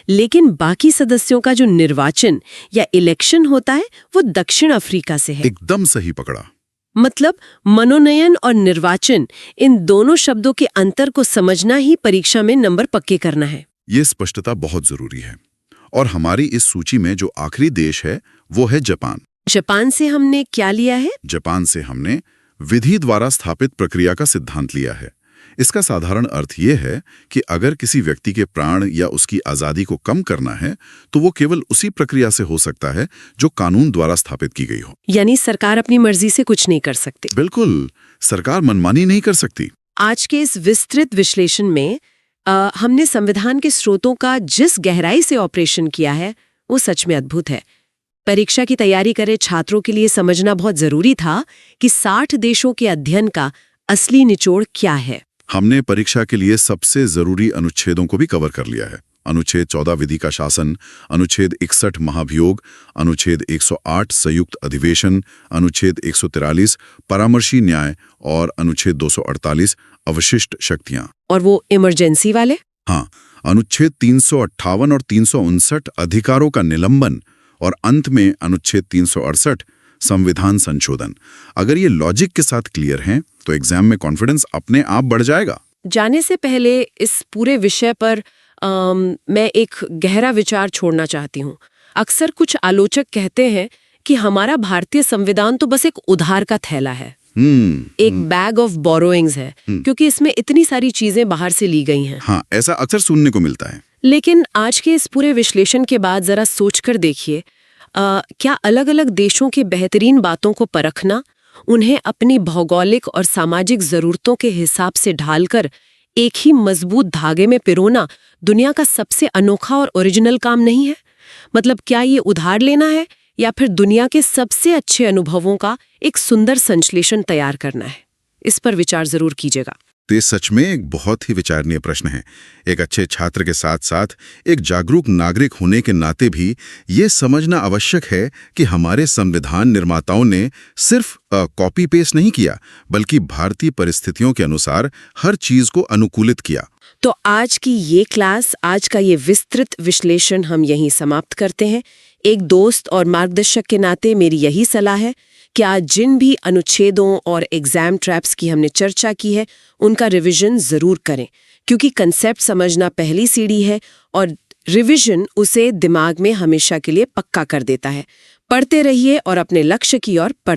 लेकिन बाकी सदस्यों का जो निर्वाचन या इलेक्शन होता है वो दक्षिण अफ्रीका से है। एकदम सही पकड़ा। मतलब मनोनयन और निर्वाचन, इन दोनों शब्दों के अंतर को समझना ही परीक्षा में नंबर पक्के करना है। ये स्पष्टता बहुत जरूरी है। और हमारी इस सूची में जो आखिरी देश है वो है जापान। जापान से हमने क्या लिया है? जापान से हमने विधि द्वारा स्थापित प्रक्रिया का सिद्धांत लिया है। इसका साधारण अर्थ ये है कि अगर किसी व्यक्ति के प्राण या उसकी आजादी को कम करना है तो वो केवल उसी प्रक्रिया से हो सकता है जो कानून द्वारा स्थापित की गई हो। यानी सरकार अपनी मर्जी से कुछ नहीं कर सकती। बिल्कुल, सरकार मनमानी नहीं कर सकती। आज के इस विस्तृत विश्लेषण में हमने संविधान के स्रोतों का जिस गहराई से ऑपरेशन किया है वो सच में अद्भुत है। परीक्षा की तैयारी करे छात्रों के लिए समझना बहुत जरूरी था कि 60 देशों के अध्ययन का असली निचोड़ क्या है। हमने परीक्षा के लिए सबसे जरूरी अनुच्छेदों को भी कवर कर लिया है। अनुच्छेद 14 विधि का शासन, अनुच्छेद 61 महाभियोग, अनुच्छेद 108 संयुक्त अधिवेशन, अनुच्छेद 143 परामर्शी न्याय और अनुच्छेद 248 अवशिष्ट शक्तियां। और वो इमरजेंसी वाले? हाँ, अनुच्छेद 358 और 359 अधिकारों का निलंबन और अंत में अनुच्छेद 368 संविधान संशोधन। अगर ये लॉजिक के साथ क्लियर हैं तो एग्जाम में कॉन्फिडेंस अपने आप बढ़ जाएगा। जाने से पहले इस पूरे विषय पर मैं एक गहरा विचार छोड़ना चाहती हूँ। अक्सर कुछ आलोचक कहते हैं कि हमारा भारतीय संविधान तो बस एक उधार का थैला है, एक बैग ऑफ बोरोइंग्स है, क्योंकि इसमें इतनी सारी चीजें बाहर से ली गई हैं। हाँ, ऐसा अक्सर सुनने को मिलता है। लेकिन आज के इस पूरे विश्लेषण के बाद जरा सोचकर देखिए, क्या अलग अलग देशों की बेहतरीन बातों को परखना, उन्हें अपनी भौगोलिक और सामाजिक जरूरतों के हिसाब से ढालकर एक ही मजबूत धागे में पिरोना दुनिया का सबसे अनोखा और ओरिजिनल काम नहीं है? मतलब क्या ये उधार लेना है या फिर दुनिया के सबसे अच्छे अनुभवों का एक सुंदर संश्लेषण तैयार करना है? इस पर विचार जरूर कीजिएगा। तो ये सच में एक बहुत ही विचारणीय प्रश्न है। एक अच्छे छात्र के साथ साथ एक जागरूक नागरिक होने के नाते भी ये समझना आवश्यक है कि हमारे संविधान निर्माताओं ने सिर्फ कॉपी पेस्ट नहीं किया, बल्कि भारतीय परिस्थितियों के अनुसार हर चीज को अनुकूलित किया। तो आज की ये क्लास, आज का ये विस्तृत विश्लेषण हम यहीं समाप्त करते हैं। एक दोस्त और मार्गदर्शक के नाते मेरी यही सलाह है कि आज जिन भी अनुच्छेदों और एग्जाम ट्रैप्स की हमने चर्चा की है उनका रिवीजन जरूर करें, क्योंकि कंसेप्ट समझना पहली सीढ़ी है और रिवीजन उसे दिमाग में हमेशा के लिए पक्का कर देता है। पढ़ते रहिए और अपने लक्ष्य की ओर